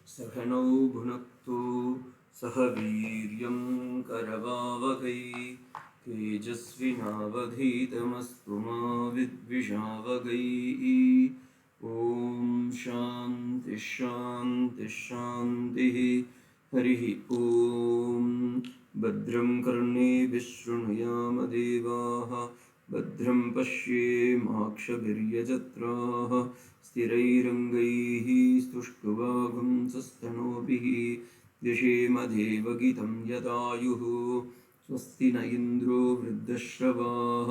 सहनौ भुनक्तु सह वीर्यं करवावहै तेजस्विनावधीतमस्तु मा विद्विषावहै। ॐ शान्ति शान्ति शान्तिः। हरिः ॐ। भद्रं कर्णेभिः शृणुयाम देवाः भद्रं पश्येमाक्षभिर्यजत्राः स्थिरैरङ्गैः स्तुष्टुवागुंसस्तनूभिः यशेम देवगितं यदायुः। स्वस्ति न इन्द्रो वृद्धश्रवाः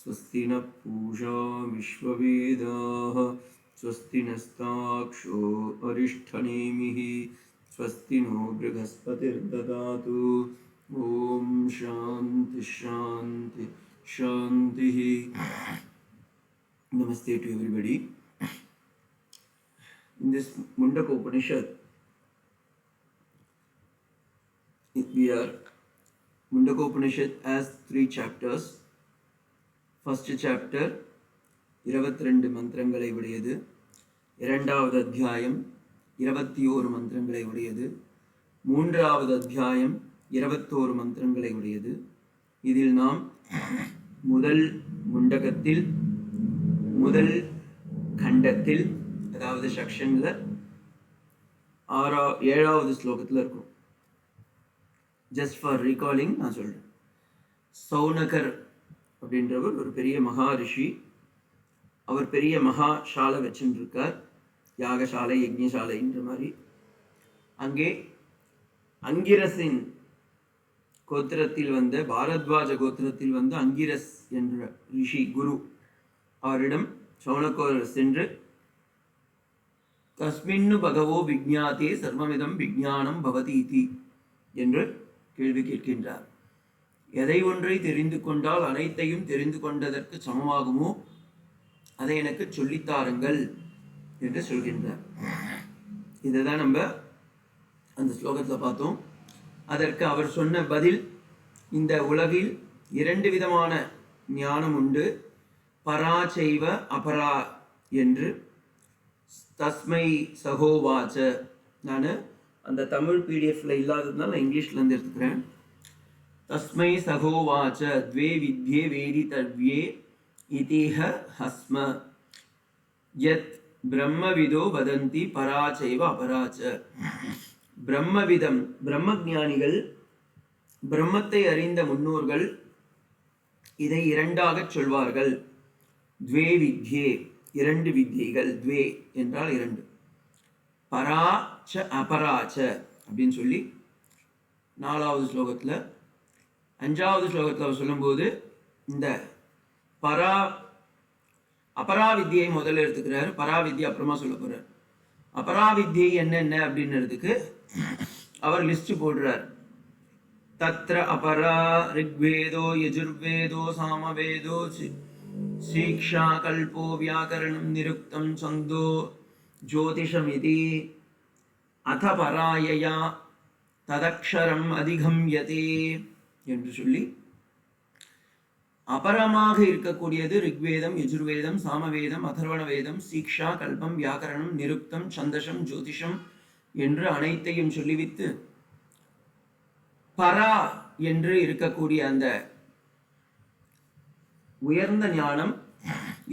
स्वस्ति नः पूषा विश्ववेदाः स्वस्ति नस्ताक्षो अरिष्ठनेमिः स्वस्ति नो बृहस्पतिर्ददातु। ॐ शान्ति शान्ति शान्तिः। Namaste to everybody. In this Mundaka Upanishad, Mundaka Upanishad has 3 chapters. First chapter 22 மந்திரங்களை உடையது. இரண்டாவது அத்தியாயம் 21 மந்திரங்களை உடையது. மூன்றாவது அத்தியாயம் 21 மந்திரங்களை உடையது. இதில் நாம் முதல் முண்டகத்தில் முதல் கண்டத்தில் அதாவது செக்ஷன்ல 7வது ஸ்லோகத்தில் இருக்கும். ஜஸ்ட் ஃபார் ரீகாலிங் நான் சொல்றேன். சௌனகர் அப்படின்றவர் ஒரு பெரிய மகா ரிஷி. அவர் பெரிய மகா சாலை வச்சுருக்கார், யாகசாலை யஜ்ஞசாலைன்ற மாதிரி. அங்கே அங்கிரஸின் கோத்திரத்தில் வந்த பாரத்வாஜ கோத்திரத்தில் வந்த அங்கிரஸ் என்ற ரிஷி குரு அவரிடம் சௌனகர் சென்று கஸ்மின்னு பகவோ விஜ்ஞாதே சர்வமிதம் விஜ்ஞானம் பவதி இதி என்று கேள்வி கேட்கின்றார். எதை ஒன்றை தெரிந்து கொண்டால் அனைத்தையும் தெரிந்து கொண்டதற்கு சமமாகுமோ அதை எனக்கு சொல்லித்தாருங்கள் என்று சொல்கின்றார். இதுதான் நம்ம அந்த ஸ்லோகத்தில் பார்த்தோம். அதற்கு அவர் சொன்ன பதில், இந்த உலகில் 2 விதமான ஞானம் உண்டு, பரா செய்வ அபரா என்று. தஸ்மை சகோவாச்ச, நான் அந்த தமிழ் பிடிஎஃப்ல இல்லாததுனால நான் இங்கிலீஷ்லேருந்து எடுத்துக்கிறேன். தஸ்மை சகோவாச்ச த்வே வித்யே வேதிதவ்யே இதிஹ ஹஸ்ம யத் பிரம்மவிதோ வதந்தி பராச்சைவ அபராச்ச. பிரம்மவிதம், பிரம்மஞானிகள், பிரம்மத்தை அறிந்த முன்னோர்கள் இதை 2ஆக சொல்வார்கள். த்வே வித்யே, 2 வித்யைகள். த்வே என்றால் 2, பராச்ச அபராச்ச அப்படின்னு சொல்லி 4வது ஸ்லோகத்தில். 5வது ஸ்லோகத்தில் அவர் சொல்லும்போது இந்த அபராவித்யை முதல்ல எடுத்துக்கிறார், பராவித்யை அப்புறமா சொல்ல போறார். அபராவித்யை என்னென்ன அப்படின்றதுக்கு அவர் லிஸ்ட் போடுறார். தத்ர அபரா ரிக்வேதோ யஜுர்வேதோ சாமவேதோ சீக்ஷா கல்போ வியாக்கரணம் நிருக்தம் சந்தோ ஜோதிஷமிதி அத பராயயா ததக்ஷரம் அதிகம்யதே என்று சொல்லி அபரமாக இருக்கக்கூடியது ரிக்வேதம், யஜுர்வேதம், சாமவேதம், அதர்வண வேதம், சீக்ஷா, கல்பம், வியாக்கரணம், நிருக்தம், சந்தசம், ஜோதிஷம் என்று அனைத்தையும் சொல்லிவித்து பரா என்று இருக்கக்கூடிய அந்த உயர்ந்த ஞானம்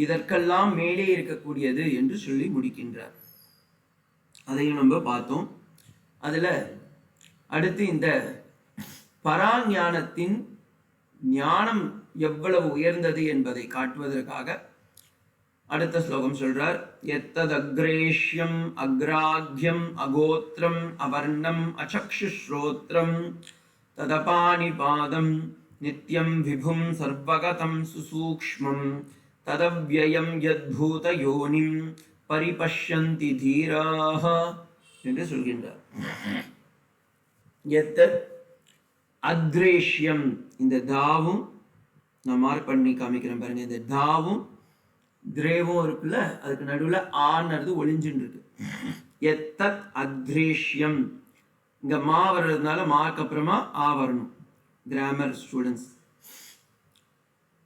இதற்கெல்லாம் மேலே இருக்கக்கூடியது என்று சொல்லி முடிக்கின்றார். அதையும் நம்ம பார்த்தோம். அதுல அடுத்து இந்த பரா ஞானத்தின் ஞானம் எவ்வளவு உயர்ந்தது என்பதை காட்டுவதற்காக அடுத்த ஸ்லோகம் சொல்றார். எத்தத் அக்ரேஷ்யம் அக்ராக்யம் அகோத்ரம் அவர்ணம் அசக்ஷுஸ்ரோத்ரம் ததபானிபாதம் நித்யம் விபும் சர்வகதம் சுசூக்ஷ்மம் ததவ்யயம் யத்பூத யோனிம் பரிபஷ்யந்தி தீராஹ என்று சொல்கின்றார். எத்தத் அக்ரேஷ்யம், இந்த தாவும் நான் மார்க் பண்ணி காமிக்கிறேன் பாருங்க. இந்த தாவும் திரேவும் இருக்குல்ல, அதுக்கு நடுவில் ஆனது ஒளிஞ்சுன்னு இருக்கு. எத்தத் அக்ரேஷ்யம், இங்க மா வர்றதுனால மார்க் அப்புறமா ஆ வரணும். Grammar students.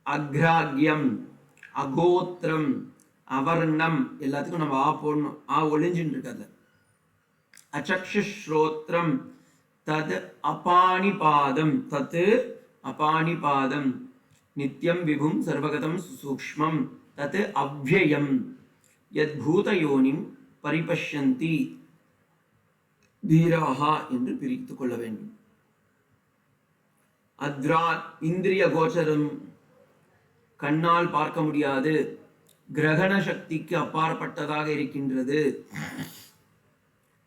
அக்ராக்யம், அகோத்திரம், அவர்ணம் எல்லாத்துக்கும் நம்ம ஆ போடணும். ஆ ஒளிஞ்சுன்னு இருக்காது. அச்சக்ஷுஸ்ரோத்ரம் தத் அபானிபாதம் நித்யம் விபும் சர்வகதம் சூக்ஷ்மம் தத் அவ்யயம் யத் பூதயோனிம் பரிபஷ்யந்தி தீராஹா என்று பிரித்துக் கொள்ள வேண்டும். அத்ராத் இந்திரிய கோச்சரம், கண்ணால் பார்க்க முடியாது, கிரகண சக்திக்கு அப்பாற்பட்டதாக இருக்கின்றது.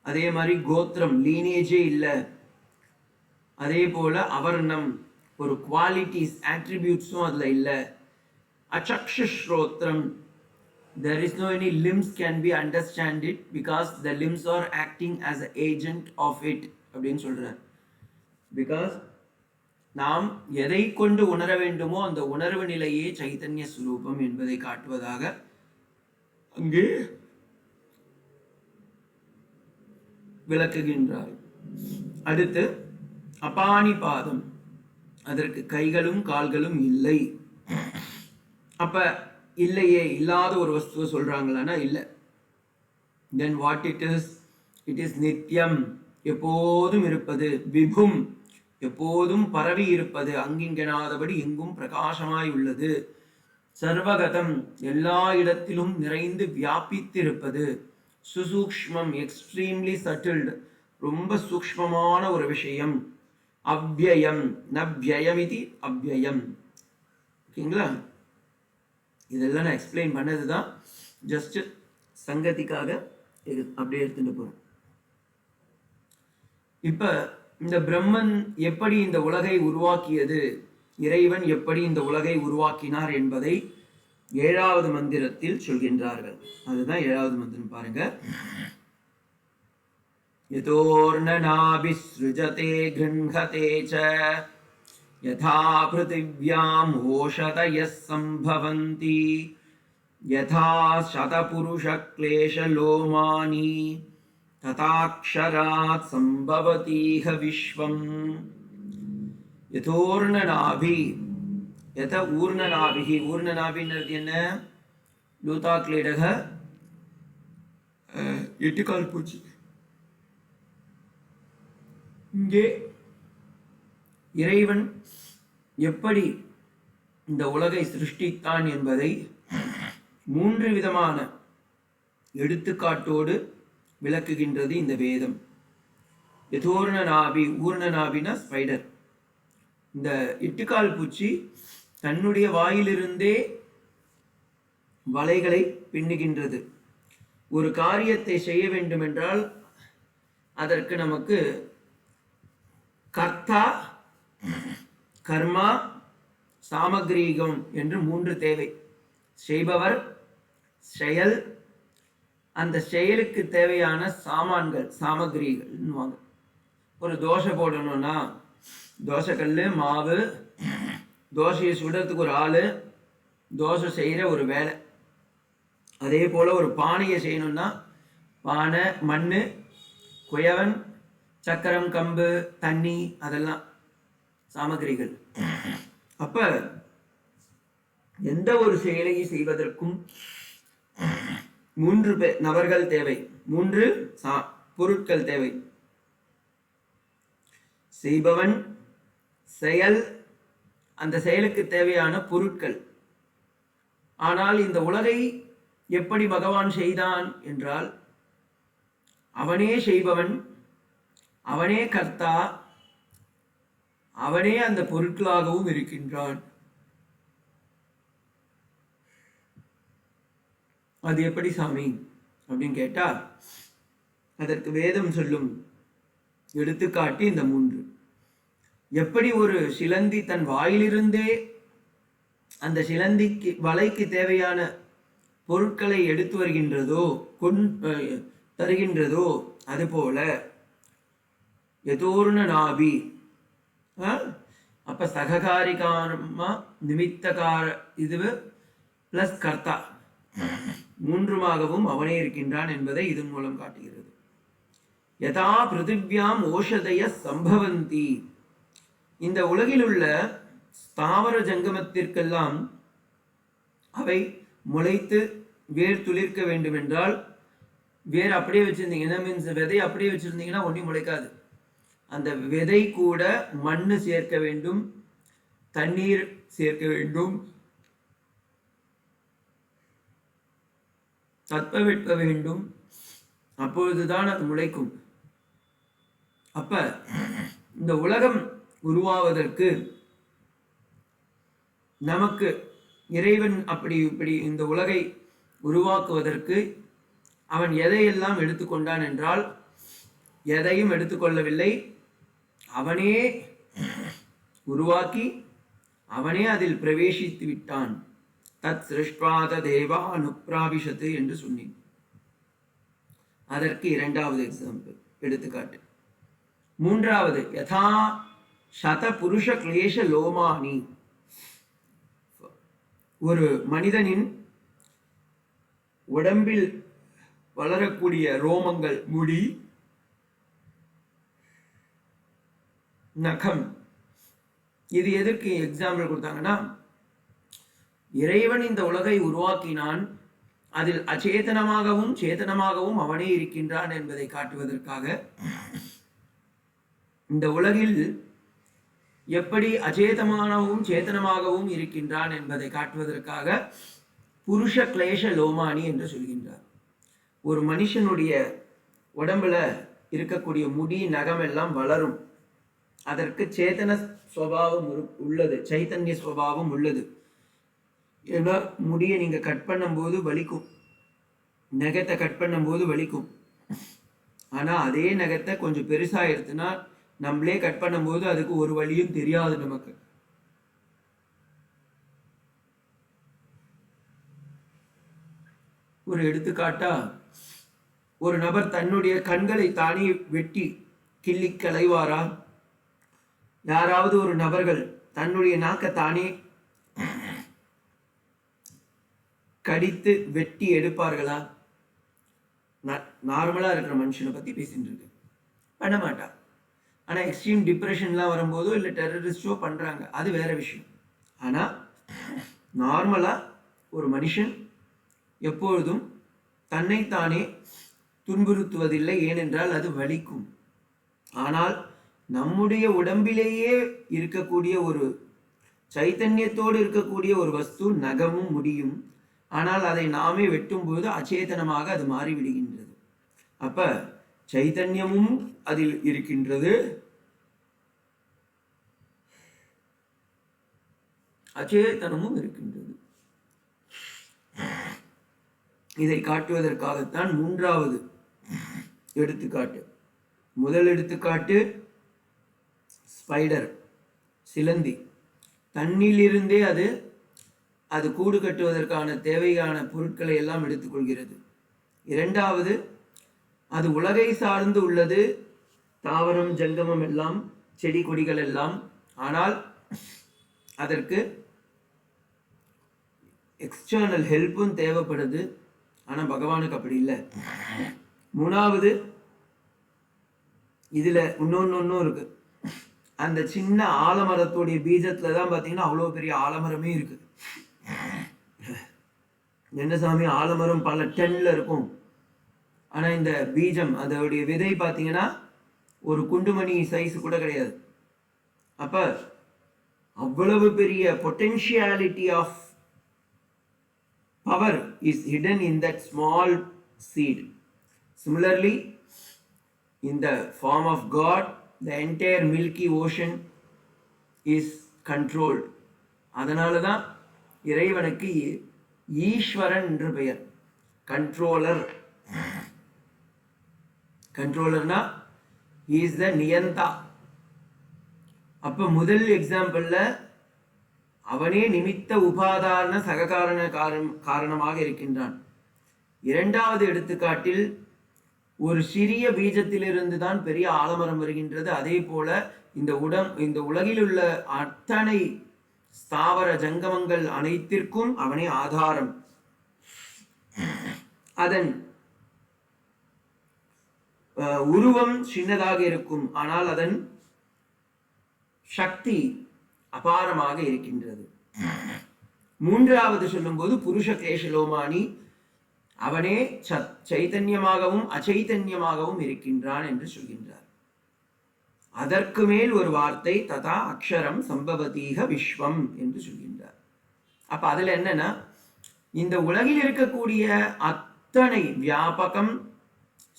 அதே மாதிரி கோத்திரம் லீனேஜே இல்லை. அதே போல அவர்ணம் ஒரு குவாலிட்டிஸ் ஆட்ரிபியூட்ஸும் அதுல இல்லை. அச்சக்ஷுஸ்ரோத்ரம், there is no any limbs can be understand it because the limbs are acting as an agent of it அப்படின்னு சொல்றார். பிகாஸ் நாம் எதை கொண்டு உணர வேண்டுமோ அந்த உணர்வு நிலையே சைத்தன்ய சுரூபம் என்பதை காட்டுவதாக அங்கே விளக்குகின்றார். அடுத்து அபானிபாதம், அதற்கு கைகளும் கால்களும் இல்லை. அப்ப இல்லையே, இல்லாத ஒரு வஸ்துவை சொல்றாங்களான்னா இல்லை. Then what it is? It is நித்யம், எப்போதும் இருப்பது. விபும், எப்போதும் பரவி இருப்பது, அங்கிங்கனாதபடி எங்கும் பிரகாசமாய் உள்ளது. சர்வகதம், எல்லா இடத்திலும் நிறைந்து வியாபித்திருப்பது. சுசூக்ஷ்மம், எக்ஸ்ட்ரீம்லி சட்டில்டு, ரொம்ப சூக்ஷ்மமான ஒரு விஷயம். அவ்யயம், நவ்யயம் இது அவ்யயம். ஓகேங்களா? இதெல்லாம் நான் எக்ஸ்பிளைன் பண்ணதுதான், ஜஸ்ட் சங்கதிக்காக அப்படியே எடுத்துட்டு போறேன். இப்ப இந்த பிரம்மன் எப்படி இந்த உலகை உருவாக்கியது, இறைவன் எப்படி இந்த உலகை உருவாக்கினார் என்பதை 7வது மந்திரத்தில் சொல்கின்றார்கள். அதுதான் 7வது மந்திரம். பாருங்க. யதோர்ணநாபிஸ்ருஜதே கிருண்ஹதே ச யதா பிருதிவ்யாம் ஓஷதயஸ் சம்பவந்தி யதா சதபுருஷ க்லேஷலோமானி ததாக்ஷராத் சம்பவதீஹ விஸ்வம். யதோர்ணநாபி, யத ஊர்ணநாபிஹி, ஊர்ணநாபின்றது என்ன? லூதாக்லேடக, எட்டுக்கால் பூச்சி. இங்கே இறைவன் எப்படி இந்த உலகை சிருஷ்டித்தான் என்பதை 3 விதமான எடுத்துக்காட்டோடு விளக்குகின்றது இந்த வேதம். யதோர்ணநாபி, ஊர்ணநாபினா ஸ்பைடர். இந்த எட்டுக்கால் பூச்சி தன்னுடைய வாயிலிருந்தே வலைகளை பின்னுகின்றது. ஒரு காரியத்தை செய்ய வேண்டும் என்றால் அதற்கு நமக்கு கர்த்தா, கர்மா, சாமகிரீகம் என்று 3 தேவை. செய்பவர், செயல், அந்த செயலுக்கு தேவையான சாமான்கள், சாமகிரிகள். ஒரு தோசை போடணும்னா தோசைக்கல், மாவு, தோசையை சுடுறதுக்கு ஒரு ஆள், தோசை செய்கிற ஒரு வேலை. அதே போல் ஒரு பானையை செய்யணும்னா பானை, மண், குயவன், சக்கரம், கம்பு, தண்ணி, அதெல்லாம் சாமகிரிகள். அப்ப எந்த ஒரு செயலையும் செய்வதற்கும் 3 நபர்கள் தேவை, 3 பொருட்கள் தேவை. செய்பவன், செயல், அந்த செயலுக்கு தேவையான பொருட்கள். ஆனால் இந்த உலகை எப்படி பகவான் செய்தான் என்றால், அவனே செய்பவன், அவனே கர்த்தா, அவனே அந்த பொருட்களாகவும் இருக்கின்றான். அது எப்படி சாமி அப்படின்னு கேட்டா, அதற்கு வேதம் சொல்லும் எடுத்துக்காட்டி இந்த 3. எப்படி ஒரு சிலந்தி தன் வாயிலிருந்தே அந்த சிலந்திக்கு வலைக்கு தேவையான பொருட்களை எடுத்து வருகின்றதோ, தருகின்றதோ, அதுபோல யதோர்ணநாபி, அப்ப சககாரிகாரமா நிமித்தகார இது பிளஸ் கர்த்தா 3மாகவும் அவனே இருக்கின்றான் என்பதை இதன் மூலம் காட்டுகிறது. யதா பிருதிவ்யாம் ஓஷதய சம்பவந்தி, இந்த உலகில் உள்ள ஸ்தாவர ஜங்கமத்திற்கெல்லாம் அவை முளைத்து வேர் துளிர்க்க வேண்டுமென்றால் வேர் அப்படியே வச்சிருந்தீங்கன்னா மீன்ஸ் விதை அப்படியே வச்சிருந்தீங்கன்னா ஒன்றும் முளைக்காது. அந்த விதை கூட மண்ணு சேர்க்க வேண்டும், தண்ணீர் சேர்க்க வேண்டும், தட்பவெட்ப வேண்டும், அப்பொழுதுதான் அது முளைக்கும். அப்ப இந்த உலகம் உருவாவதற்கு நமக்கு இறைவன் அப்படி இப்படி இந்த உலகை உருவாக்குவதற்கு அவன் எதையெல்லாம் எடுத்துக்கொண்டான் என்றால் எதையும் எடுத்துக்கொள்ளவில்லை. அவனே உருவாக்கி அவனே அதில் பிரவேசித்து விட்டான். தத் சிருஷ்டாத தேவா அனுப்ராவிஷத்து என்று சொன்னேன். அதற்கு இரண்டாவது எக்ஸாம்பிள் எடுத்துக்காட்டு. மூன்றாவது யதா சத புருஷ கிளேஷ லோமானி. ஒரு மனிதனின் உடம்பில் வளரக்கூடிய ரோமங்கள், முடி, நகம், இது எதற்கு எக்ஸாம்பிள் கொடுத்தாங்கன்னா, இறைவன் இந்த உலகை உருவாக்கினான், அதில் அச்சேதனமாகவும் சேதனமாகவும் அவனே இருக்கின்றான் என்பதை காட்டுவதற்காக, இந்த உலகில் எப்படி அச்சேதமானவும் சேத்தனமாகவும் இருக்கின்றான் என்பதை காட்டுவதற்காக புருஷ கிளேஷ லோமானி என்று சொல்கின்றார். ஒரு மனுஷனுடைய உடம்புல இருக்கக்கூடிய முடி, நகம் எல்லாம் வளரும். அதற்கு சேத்தன சுபாவம் உள்ளது, சைத்தன்ய சுபாவம் உள்ளது. ஏன்னா முடியை நீங்க கட் பண்ணும்போது வலிக்கும், நகத்தை கட் பண்ணும்போது வலிக்கும். ஆனா அதே நகத்தை கொஞ்சம் பெருசா எடுத்துனா நம்மளே கட் பண்ணும்போது அதுக்கு ஒரு வழியும் தெரியாது நமக்கு. ஒரு எடுத்துக்காட்டா, ஒரு நபர் தன்னுடைய கண்களை தானே வெட்டி கிள்ளி களைவாரா? யாராவது ஒரு நபர்கள் தன்னுடைய நாக்கை தானே கடித்து வெட்டி எடுப்பார்களா? நார்மலா இருக்கிற மனுஷனை பத்தி பேசிட்டு இருக்கு, பண்ண மாட்டா. ஆனா எக்ஸ்ட்ரீம் டிப்ரெஷன்லாம் வரும்போதோ இல்லை டெரரிஸ்டோ பண்றாங்க, அது வேற விஷயம். ஆனா நார்மலா ஒரு மனுஷன் எப்பொழுதும் தன்னைத்தானே துன்புறுத்துவதில்லை, ஏனென்றால் அது வலிக்கும். ஆனால் நம்முடைய உடம்பிலேயே இருக்கக்கூடிய ஒரு சைத்தன்யத்தோடு இருக்கக்கூடிய ஒரு வஸ்து நகமும் முடியும். ஆனால் அதை நாமே வெட்டும்போது அச்சேதனமாக அது மாறிவிடுகின்றது. அப்ப சைத்தன்யமும் அதில் இருக்கின்றது, அச்சேதனமும் இருக்கின்றது. இதை காட்டுவதற்காகத்தான் மூன்றாவது எடுத்துக்காட்டு. முதல் எடுத்துக்காட்டு ஸ்பைடர், சிலந்தி. தண்ணிலிருந்தே அது கூடு கட்டுவதற்கான தேவையான பொருட்களை எல்லாம் எடுத்துக்கொள்கிறது. இரண்டாவது, அது உலகை சார்ந்து உள்ளது, தாவரம் ஜங்கமம் எல்லாம், செடி கொடிகள் எல்லாம். ஆனால் அதற்கு எக்ஸ்டர்னல் ஹெல்ப்பும் தேவைப்படுது. ஆனால் பகவானுக்கு அப்படி இல்லை. மூணாவது, இதுல இன்னொன்னும் இருக்கு. அந்த சின்ன ஆலமரத்துடைய பீஜத்துல தான் பார்த்தீங்கன்னா அவ்வளோ பெரிய ஆலமரமே இருக்கு. என்ன சாமி, ஆலமரம் பல டன்ல இருக்கும், ஆனா இந்த பீஜம், அதோடைய விதை பார்த்தீங்கன்னா ஒரு குண்டுமணி சைஸ் கூட கிடையாது. அப்ப அவ்வளவு பெரிய potentiality of power is hidden in that small seed. Similarly, in the form of God, the entire Milky Ocean is controlled. அதனால தான் இறைவனுக்கு ஈஸ்வரன் என்று பெயர். கண்ட்ரோலர். கண்ட்ரோலர்னா he is the நியந்தா. அப்ப முதல் எக்ஸாம்பிள்ல அவனே நிமித்த உபாதான சககாரண காரணமாக இருக்கின்றான். இரண்டாவது எடுத்துக்காட்டில் ஒரு சிறிய பீஜத்திலிருந்து தான் பெரிய ஆலமரம் வருகின்றது. அதே போல இந்த உலகில் உள்ள அத்தனை ஸ்தாவர ஜங்கமங்கள் அனைத்திற்கும் அவனே ஆதாரம். அதன் உருவம் சின்னதாக இருக்கும், ஆனால் அதன் சக்தி அபாரமாக இருக்கின்றது. மூன்றாவது சொல்லும்போது புருஷ கிளேஷலோமானி, அவனே சைத்தன்யமாகவும் அச்சைத்தன்யமாகவும் இருக்கின்றான் என்று சொல்கின்றார். அதற்கு மேல் ஒரு வார்த்தை ததா அக்ஷரம் சம்பவதீக விஸ்வம் என்று சொல்கின்றார். அப்ப அதுல என்னன்னா, இந்த உலகில் இருக்கக்கூடிய அத்தனை வியாபகம்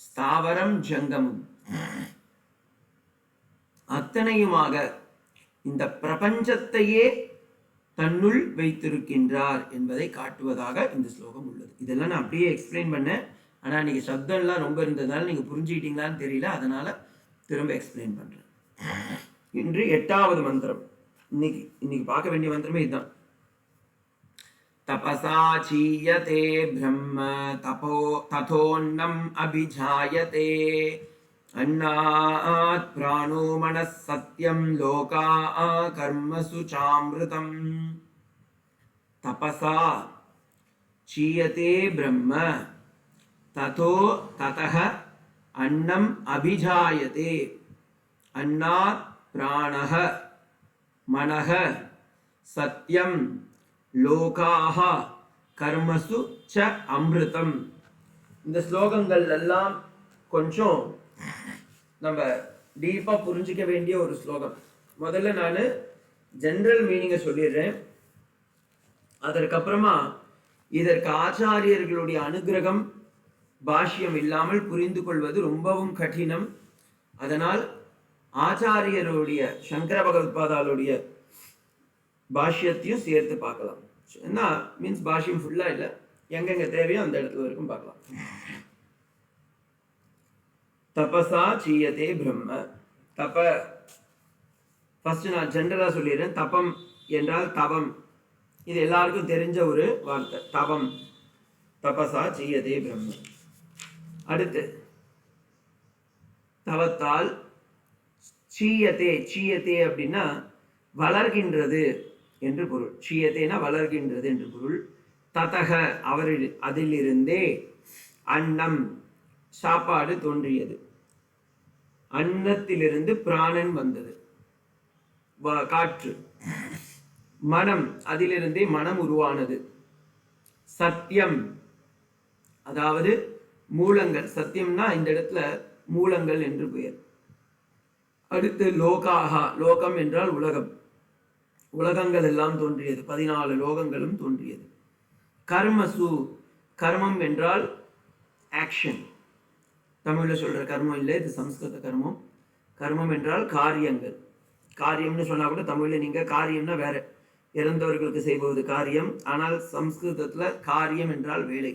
ஸ்தாவரம் ஜங்கமும் அத்தனையுமாக இந்த பிரபஞ்சத்தையே தன்னுள் வைத்திருக்கின்றார் என்பதை காட்டுவதாக இந்த ஸ்லோகம் உள்ளது. இதெல்லாம் நான் அப்படியே எக்ஸ்பிளைன் பண்ணேன். ஆனால் இன்னைக்கு சப்தம்லாம் ரொம்ப இருந்ததால் நீங்கள் புரிஞ்சுக்கிட்டீங்களான்னு தெரியல, அதனால திரும்ப எக்ஸ்பிளைன் பண்றேன். இன்று 8வது மந்திரம். இன்னைக்கு பார்க்க வேண்டிய மந்திரமே இதுதான். தபசா சீயதே பிரம்ம தபோ ததோன்னம் அபிஜாயதே அன்னாத் பிராணோ மனஸ் சத்யம் லோகா கர்மசு சாம்ருதம். தபசா சீயதே பிரம்ம ததோ ததஹ அன்னம் அபிஜாயதே அன்னாத் பிராணஹ மனஹ சத்யம் லோகாஹ கர்மசு ச அம்ருதம். இந்த ஸ்லோகங்கள் எல்லாம் கொஞ்சம் நம்ம டீப்பா புரிஞ்சிக்க வேண்டிய ஒரு ஸ்லோகம். முதல்ல நான் ஜெனரல் மீனிங்கை சொல்லிடுறேன். அதற்கப்புறமா இதற்கு ஆச்சாரியர்களுடைய அனுகிரகம் பாஷ்யம் இல்லாமல் புரிந்து கொள்வது ரொம்பவும் கடினம். அதனால் ஆச்சாரியருடைய சங்கர பகவத்பாதாலுடைய பாஷ்யத்தையும் சேர்த்து பார்க்கலாம். என்ன மீன்ஸ் பாஷ்யம் ஃபுல்லா இல்லை, எங்கெங்க தேவையோ அந்த இடத்துல வரைக்கும் பார்க்கலாம். தபசா சீயதே பிரம்ம. தப ஃபர்ஸ்ட் நான் ஜெனரலா சொல்லிடுறேன். தபம் என்றால் தவம், இது எல்லாருக்கும் தெரிஞ்ச ஒரு வார்த்தை. தவம், தபசா சீயதே பிரம்ம. அடுத்து தவத்தால் சீயதே. சீயதே அப்படின்னா வளர்கின்றது என்று பொருள். சீயத்தேனா வளர்கின்றது என்று பொருள். ததக அவரில் அதிலிருந்தே அன்னம் சாப்பாடு தோன்றியது. அன்னத்திலிருந்து பிராணன் வந்தது, காற்று. மனம், அதிலிருந்தே மனம் உருவானது. சத்தியம் அதாவது மூலங்கள். சத்தியம்னா இந்த இடத்துல மூலங்கள் என்று பெயர். அடுத்து லோகாஹா. லோகம் என்றால் உலகம். உலகங்கள் எல்லாம் தோன்றியது, 14 லோகங்களும் தோன்றியது. கர்மசு. கர்மம் என்றால் ஆக்ஷன். தமிழ்ல சொல்ற கர்மம் இல்லை, இது சம்ஸ்கிருத கர்மம். கர்மம் என்றால் காரியங்கள். காரியம்னு சொன்னா கூட தமிழ்ல நீங்க காரியம்னா வேற, இறந்தவர்களுக்கு செய்வது காரியம். ஆனால் சம்ஸ்கிருதத்துல காரியம் என்றால் வேலை.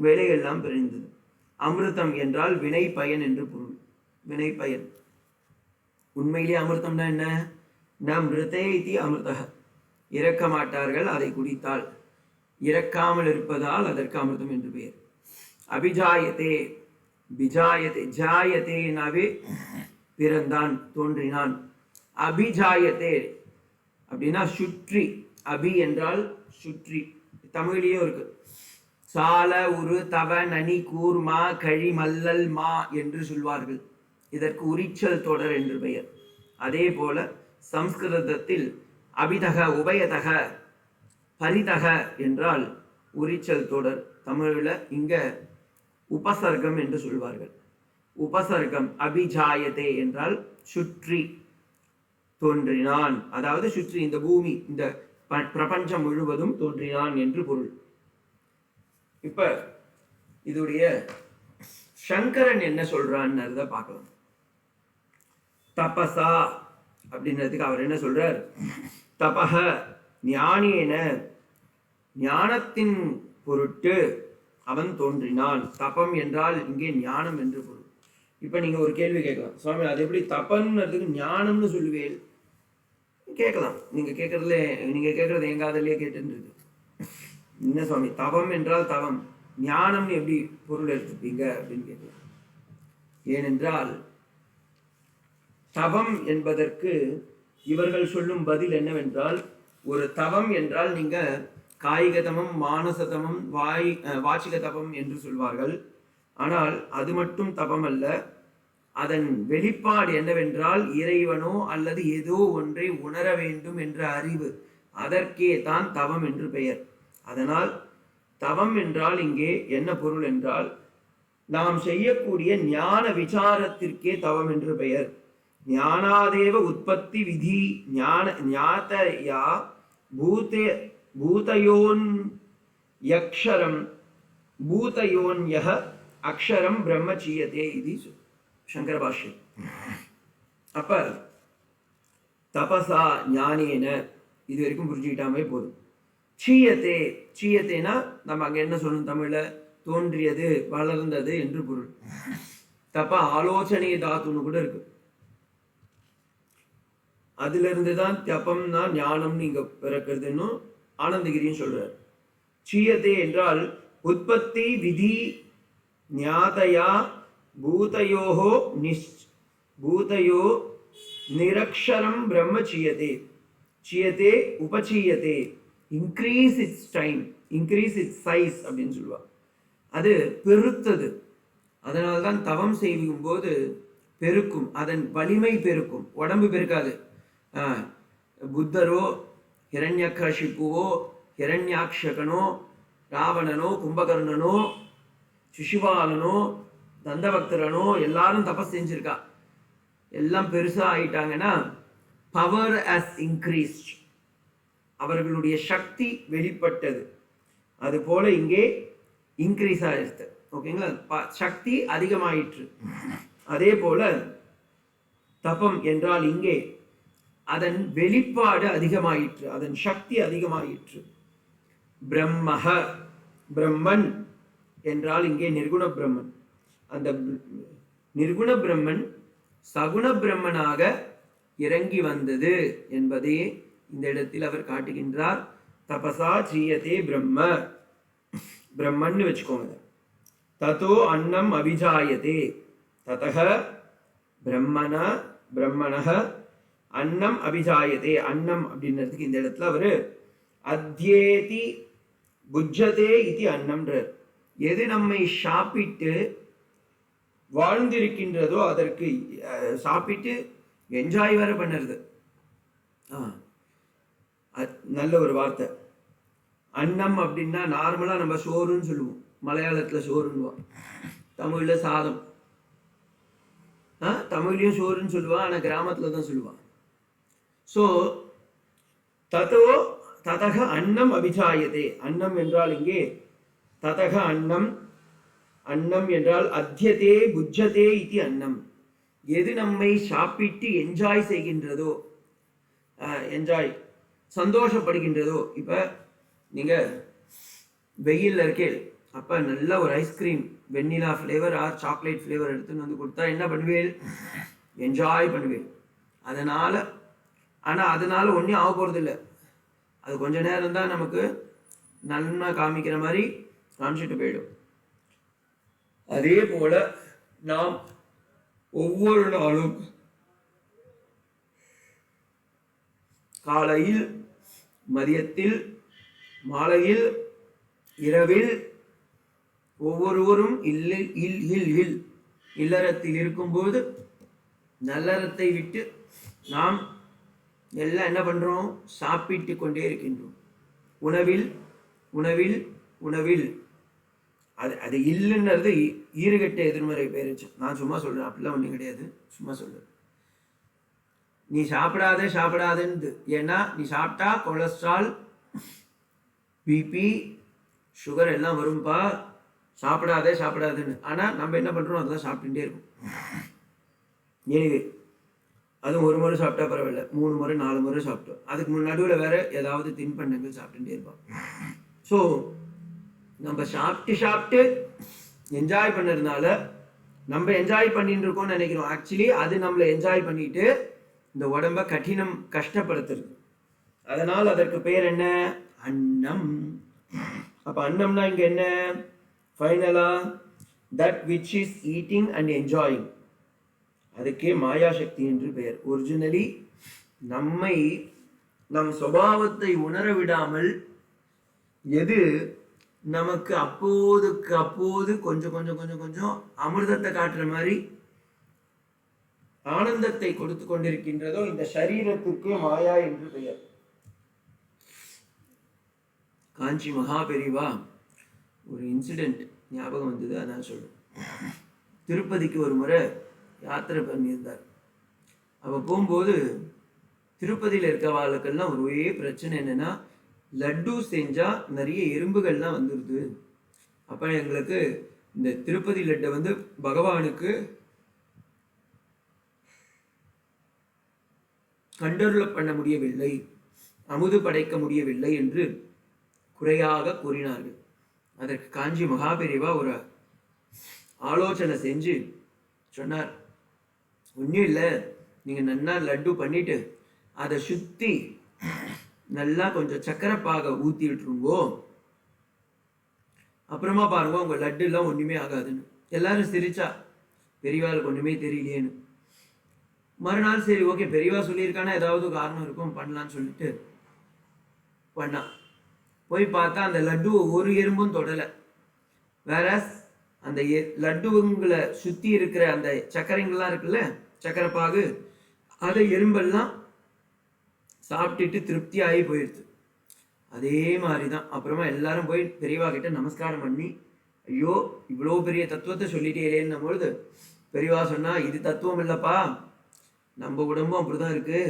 வேலை எல்லாம் பிரிந்தது. அமிர்தம் என்றால் வினை பயன் என்று பொருள். வினை பயன். உண்மையிலே அமிர்தம்னா என்ன? ந மிருதே இதி அமிர்தஹ. இறக்க மாட்டார்கள் அதை குடித்தால். இறக்காமல் இருப்பதால் அதற்கு அமிர்தம் என்று பெயர். அபிஜாயத்தே. பிஜாயத்தே. ஜாயத்தேனாவே பிறந்தான், தோன்றினான். அபிஜாயத்தே அப்படின்னா சுற்றி. அபி என்றால் சுற்றி. தமிழ்லயும் இருக்கு. சால உரு தவ நனி கூர் மா கழி மல்லல் மா என்று சொல்வார்கள். இதற்கு உரிச்சல் தொடர் என்று பெயர். அதே போல சம்ஸ்கிருதத்தில் அபிதக உபயதக பரிதக என்றால் உரிச்சல் தொடர். தமிழ்ல இங்க உபசர்க்கம் என்று சொல்வார்கள். உபசர்க்கம். அபிஜாயதே என்றால் சுற்றி தோன்றினான், அதாவது சுற்றி இந்த பூமி, இந்த பிரபஞ்சம் முழுவதும் தோன்றினான் என்று பொருள். இப்ப இதுடைய சங்கரன் என்ன சொல்றான்னு பார்க்கலாம். தபசா அப்படின்றதுக்கு அவர் என்ன சொல்றார்? தபஹ ஞானேன. ஞானத்தின் பொருட்டு அவன் தோன்றினான். தபம் என்றால் இங்கே ஞானம் என்று பொருள். இப்ப நீங்க ஒரு கேள்வி கேட்கலாம், சுவாமி அது எப்படி தபம்ன்றதுக்கு ஞானம்னு சொல்லுவேன் கேட்கலாம். நீங்க கேட்கறது எங்க காதுலயே கேட்டுன்னு இருக்கு. என்ன சுவாமி தவம் என்றால் தவம், ஞானம்னு எப்படி பொருள் எடுத்துப்பீங்க அப்படின்னு கேட்கலாம். ஏனென்றால் தவம் என்பதற்கு இவர்கள் சொல்லும் பதில் என்னவென்றால், ஒரு தவம் என்றால் நீங்க காய்க தவம், மானச தவம், வாச்சிக தவம் என்று சொல்வார்கள். ஆனால் அது மட்டும் தவம் அல்ல. அதன் வெளிப்பாடு என்னவென்றால் இறைவனோ அல்லது ஏதோ ஒன்றை உணர வேண்டும் என்ற அறிவு. அதற்கே தான் தவம் என்று பெயர். அதனால் தவம் என்றால் இங்கே என்ன பொருள் என்றால் நாம் செய்யக்கூடிய ஞான விசாரத்திற்கே தவம் என்று பெயர். ஞானாதேவ உற்பத்தி விதி ஞான ஞாதயா பூதே பூதயோன் யக்ஷரம் பூதயோன்யஹ அக்ஷரம் பிரம்ம சீயதே இது சங்கர பாஷ்யம். அப்ப தபசா ஞானேன இது வரைக்கும் புரிஞ்சுக்கிட்டாமே போதும். சீயத்தே சீயத்தேனா நம்ம அங்க என்ன சொல்லணும் தமிழ்ல, தோன்றியது வளர்ந்தது என்று பொருள். தப்ப ஆலோசனை தாத்துன்னு கூட இருக்கு. அதுல இருந்துதான் தப்பம்னா ஞானம்னு இங்க பிறக்கிறதுன்னு ஆனந்தகிரியும் சொல்றார். சீயத்தே என்றால் உற்பத்தி விதி ஞாதயா பூதயோஹோ பூதயோ நிரக்ஷரம் பிரம்ம சீயதே. சீயதே உபசீயதே, increase its time, increase its size அப்படின்னு சொல்லுவாங்க. அது பெருத்தது. அதனால்தான் தவம் செய்யும் போது பெருக்கும், அதன் வலிமை பெருக்கும், உடம்பு பெருக்காது. புத்தரோ ஹிரண்யகசிப்புவோ ஹிரண்யாக்ஷகனோ ராவணனோ கும்பகர்ணனோ சிசுபாலனோ தந்தபக்தரனோ எல்லாரும் தபஸ் செஞ்சிருக்கா. எல்லாம் பெருசா ஆயிட்டாங்கன்னா பவர் ஹஸ் இன்க்ரீஸ்ட், அவர்களுடைய சக்தி வெளிப்பட்டது. அது போல இங்கே இன்க்ரீஸ் ஆயிடுச்சு. ஓகேங்களா, சக்தி அதிகமாயிற்று. அதே போல தபம் என்றால் இங்கே அதன் வெளிப்பாடு அதிகமாயிற்று, அதன் சக்தி அதிகமாயிற்று. பிரம்மஹ பிரம்மன் என்றால் இங்கே நிர்குண பிரம்மன். அந்த நிர்குண பிரம்மன் சகுண பிரம்மனாக இறங்கி வந்தது என்பதே இந்த இடத்தில் அவர் காட்டுகின்றார். தபசா சீயதே பிரம்ம, பிரம்மன்னு வச்சுக்கோங்க. ததோ அன்னம் அபிஜாயதே, ததக பிரம்மண பிரம்மணஹ அன்னம் அபிஜாயதே. அன்னம் அப்படின்றதுக்கு இந்த இடத்துல அவரு அத்யேதி புஜ்ஜதே இது அன்னம்ன்றார். எது நம்மை சாப்பிட்டு வாழ்ந்திருக்கின்றதோ அதற்கு சாப்பிட்டு என்ஜாய் வேற பண்ணுறது. நல்ல ஒரு வார்த்தை. அன்னம் அப்படின்னா நார்மலா நம்ம சோறுன்னு சொல்லுவோம், மலையாளத்துல சோறுன்னுவான், தமிழ்ல சாதம். தமிழ்லயும் சோறுன்னு சொல்லுவான், ஆனா கிராமத்துல தான் சொல்லுவான். சோ ததோ ததக அன்னம் அபிஜாயதே. அன்னம் என்றால் இங்கே ததக அன்னம், அன்னம் என்றால் அத்தியதே புஜ்ஜதே இது அன்னம். எது நம்மை சாப்பிட்டு என்ஜாய் செய்கின்றதோ, என்ஜாய் சந்தோஷப்படுகின்றதோ. இப்ப நீங்க வெயில்ல இருக்கே, அப்ப நல்ல ஒரு ice cream vanilla flavour or chocolate flavour எடுத்துன்னு வந்து கொடுத்தா என்ன பண்ணுவேன்? என்ஜாய் பண்ணுவேன். அதனால அதனால ஒன்றும் ஆக போறது இல்லை. அது கொஞ்ச நேரம் தான் நமக்கு நன்மை காமிக்கிற மாதிரி காமிச்சிட்டு போயிடும். அதே போல நாம் ஒவ்வொரு நாளும் காலையில், மதியத்தில், மாலையில், இரவில் ஒவ்வொருவரும் இல்லறத்தில் இருக்கும்போது நல்லறத்தை விட்டு நாம் எல்லாம் என்ன பண்றோம்? சாப்பிட்டு கொண்டே இருக்கின்றோம். உணவில் உணவில் உணவில் அது இல்லைன்றது ஈறுகட்ட எதிர்மறை பேருச்சு. நான் சும்மா சொல்றேன், அப்படிலாம் ஒன்றும் கிடையாது, சும்மா சொல்றேன். நீ சாப்பிடாதன்னு, ஏன்னா நீ சாப்பிட்டா கொலஸ்ட்ரால், பிபி, சுகர் எல்லாம் வரும்பா. சாப்பிடாதுன்னு. ஆனா நம்ம என்ன பண்றோம்? அதெல்லாம் சாப்பிட்டுட்டே இருக்கும். எனவே அதுவும் ஒரு முறை சாப்பிட்டா பரவாயில்ல, 3 முறை 4 முறை சாப்பிட்டோம். அதுக்கு நடுவில் வேற ஏதாவது தின்பண்டங்கள் சாப்பிட்டுட்டே இருப்போம். ஸோ நம்ம சாப்பிட்டு என்ஜாய் பண்ணதுனால நம்ம என்ஜாய் பண்ணிட்டு இருக்கோம்னு நினைக்கிறோம். ஆக்சுவலி அது நம்மளை என்ஜாய் பண்ணிட்டு இந்த உடம்ப கஷ்டப்படுத்துறது. அதனால் அதற்கு பேர் என்ன? அன்னம். அப்ப அன்னம்னா இங்க என்ன? ஃபைனலா that which is eating and enjoying. அதுக்கே மாயாசக்தி என்று பெயர். ஒரிஜினலி நம்மை நம் சுபாவத்தை உணர விடாமல் எது நமக்கு அப்போதுக்கு அப்போது கொஞ்சம் கொஞ்சம் கொஞ்சம் கொஞ்சம் அமிர்தத்தை காட்டுற மாதிரி ஆனந்தத்தை கொடுத்து கொண்டிருக்கின்றதோ இந்த சரீரத்துக்கு மாயா என்று பெயர். காஞ்சி மகா பெரிவா ஒரு இன்சிடெண்ட் ஞாபகம் வந்தது, அதான் சொல்கிறேன். திருப்பதிக்கு ஒரு முறை யாத்திரை பண்ணியிருந்தார். அப்போ போகும்போது திருப்பதியில் இருக்கவாளுக்கெல்லாம் ஒரே பிரச்சனை என்னென்னா, லட்டு செஞ்சால் நிறைய எறும்புகள்லாம் வந்துடுது. அப்போ எங்களுக்கு இந்த திருப்பதி லட்டை பகவானுக்கு கண்டருள பண்ண முடியவில்லை, அமுது படைக்க முடியவில்லை என்று குறையாக கூறினார்கள். அதற்கு காஞ்சி மகாபெரிவா ஒரு ஆலோசனை செஞ்சு சொன்னார், ஒன்றும் இல்லை, நீங்கள் நல்லா லட்டு பண்ணிட்டு அதை சுற்றி நல்லா கொஞ்சம் சக்கரை பாகை ஊற்றி விட்டுருங்கோ, அப்புறமா பாருங்க உங்கள் லட்டுலாம் ஒன்றுமே ஆகாதுன்னு. எல்லாரும் சிரிச்சா, பெரியவாளுக்கு ஒன்றுமே தெரியலேன்னு. மறுநாள் சரி ஓகே பெரியவா சொல்லியிருக்கானா ஏதாவது காரணம் இருக்கும் பண்ணலான்னு சொல்லிட்டு பண்ணா. போய் பார்த்தா அந்த லட்டு ஒரு எறும்பும் தொடலை. வேற அந்த லட்டுங்களை சுற்றி இருக்கிற அந்த சக்கரைங்கள்லாம் இருக்குல்ல, சக்கரை பாகு, அதை எறும்பெல்லாம் சாப்பிட்டுட்டு திருப்தி ஆகி போயிடுது. அதே மாதிரி தான் அப்புறமா எல்லாரும் போய் பெரியவா கிட்ட நமஸ்காரம் பண்ணி, ஐயோ இவ்வளோ பெரிய தத்துவத்தை சொல்லிட்டே இல்லைன்னும் பொழுது பெரியவா சொன்னா, இது தத்துவம் இல்லைப்பா, நம்ம உடம்பும் அப்படிதான் இருக்கு.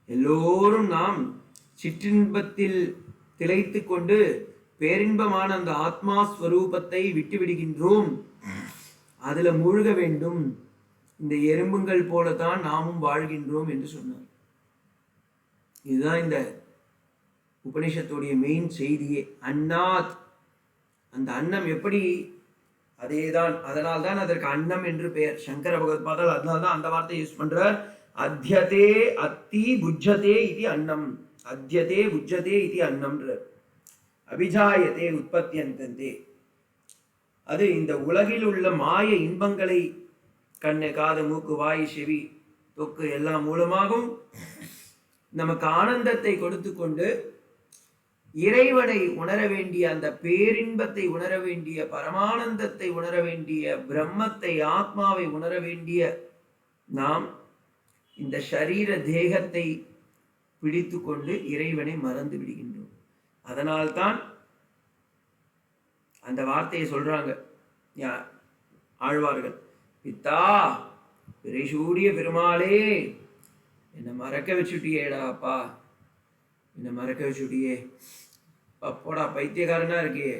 எல்லோரும் நாம் சிற்றின்பத்தில் திளைத்து கொண்டு பேரின்பமான அந்த ஆத்மா ஸ்வரூபத்தை விட்டு விடுகின்றோம், அதுல மூழ்க வேண்டும், இந்த எறும்புகள் போலதான் நாமும் வாழ்கின்றோம் என்று சொன்னார். இதுதான் இந்த உபனிஷத்துடைய மெயின் செய்தியே. அன்னாத், அந்த அன்னம் எப்படி, அதேதான், அதனால்தான் அதற்கு அன்னம் என்று பெயர். சங்கர பகவத்பாதால் அதனால்தான் அந்த வார்த்தை யூஸ் பண்றார். அத்தியதே அத்தி புஜ்ஜதே இது அன்னம், அத்தியதே புஜ்ஜதே இது அன்னம்ன்ற, அபிஜாயத்தே உற்பத்தியந்தே. அது இந்த உலகில் உள்ள மாய இன்பங்களை கண்ணு காது மூக்கு வாய் செவி தொக்கு எல்லாம் மூலமாகவும் நமக்கு ஆனந்தத்தை கொடுத்து கொண்டு இறைவனை உணர வேண்டிய, அந்த பேரின்பத்தை உணர வேண்டிய, பரமானந்தத்தை உணர வேண்டிய, பிரம்மத்தை ஆத்மாவை உணர வேண்டிய நாம் இந்த ஷரீர தேகத்தை பிடித்து கொண்டு இறைவனை மறந்து விடுகின்றோம். அதனால்தான் அந்த வார்த்தையை சொல்றாங்க ஆழ்வார்கள், பித்தா பிறைசூடிய பெருமாளே என்னை மறக்க வச்சுட்டியேடாப்பா, என்னை மறக்க வச்சுட்டியே, அப்போடா பைத்தியக்காரனா இருக்கே,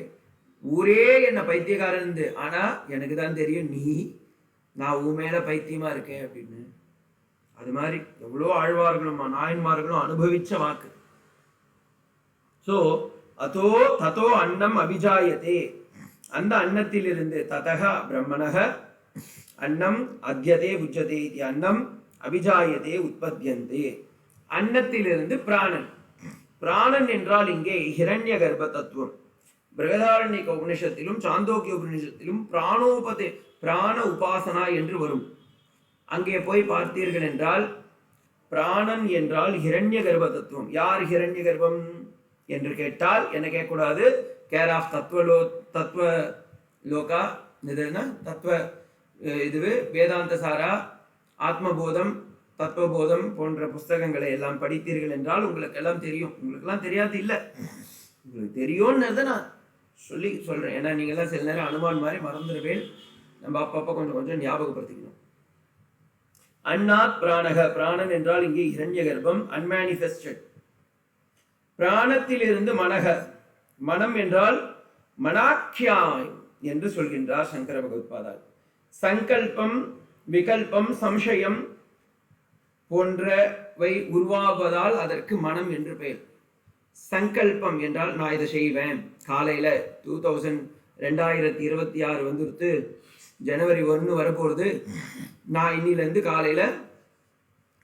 ஊரே என்ன பைத்தியக்காரன், ஆனா எனக்கு தான் தெரியும் நான் உன் மேல பைத்தியமா இருக்கேன் அப்படின்னு. அது மாதிரி எவ்வளோ ஆழ்வார்களும் நாயன்மார்களும் அனுபவிச்ச வாக்கு. சோ அதோ ததோ அன்னம் அபிஜாயத்தே, அந்த அன்னத்திலிருந்து, ததக பிரம்மணக அன்னம் அத்யதே புஜ்ஜதே இது அன்னம் அபிஜாயத்தே உற்பத்தியந்தே. அன்னத்திலிருந்து பிராணன். பிராணன் என்றால் இங்கே ஹிரண்ய கர்ப்ப தத்துவம். பிரகதாரண்யக உபனிஷத்திலும் சாந்தோக்கிய உபனிஷத்திலும் பிராண உபாசனா என்று வரும். அங்கே போய் பார்த்தீர்கள் என்றால் பிராணன் என்றால் ஹிரண்ய கர்ப்ப தத்துவம். யார் ஹிரண்ய கர்ப்பம் என்று கேட்டால் என்ன கேட்கக்கூடாது, கேர் ஆஃப் தத்துவ லோகா, தத்துவ இதுவே வேதாந்த சாரா, ஆத்மபோதம், தத்துவபோதம் போன்ற புஸ்தகங்களை எல்லாம் படித்தீர்கள் என்றால் உங்களுக்கு எல்லாம் தெரியும். உங்களுக்கு எல்லாம் தெரியாது இல்லை, உங்களுக்கு தெரியும்னு நான் சொல்றேன். ஏன்னா நீங்க எல்லாம் சில நேரம் அனுமான் மாதிரி மறந்துடுவேன். நம்ம அப்பப்போ கொஞ்சம் கொஞ்சம் ஞாபகப்படுத்திக்கணும். அன்னாத் பிராணக, பிராணன் என்றால் இங்கே இரண்ய கர்ப்பம், அன்மேனிஃபெஸ்டட். பிராணத்திலிருந்து மனக, மனம் என்றால் மனாக்கியாய் என்று சொல்கின்றார் சங்கர பகவத்பாதா. சங்கல்பம், விகல்பம், சம்சயம் போன்றவை உருவாவதால் அதற்கு மனம் என்று பெயர். சங்கல்பம் என்றால் நான் இதை செய்வேன், காலையில 2026 வந்துடுத்து, ஜனவரி 1 வரப்போறது, நான் இன்னிலிருந்து காலையில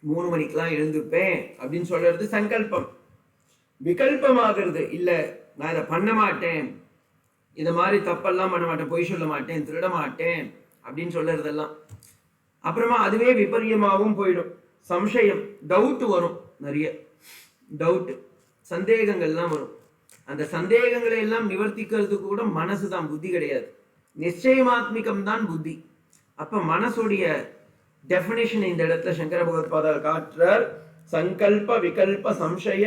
3 மணிக்கெல்லாம் எழுந்துப்பேன் அப்படின்னு சொல்றது சங்கல்பம். விகல்பமாகிறது, இல்ல நான் இதை பண்ண மாட்டேன், இதை மாதிரி தப்பெல்லாம் பண்ண மாட்டேன், பொய் சொல்ல மாட்டேன், திருட மாட்டேன் அப்படின்னு சொல்றதெல்லாம். அப்புறமா அதுவே விபரியமாகவும் போயிடும். சம்சயம், டவுட் வரும், நிறைய டவுட், சந்தேகங்கள்லாம் வரும். அந்த சந்தேகங்களை எல்லாம் நிவர்த்திக்கிறதுக்கு கூட மனசு தான், புத்தி கிடையாது. நிச்சயமாத்மிகம் தான் புத்தி. அப்ப மனசுடைய டெபினிஷன் இந்த இடத்துல சங்கர பகவத்பாதால் காட்டுறார். சங்கல்ப விகல்ப சம்சய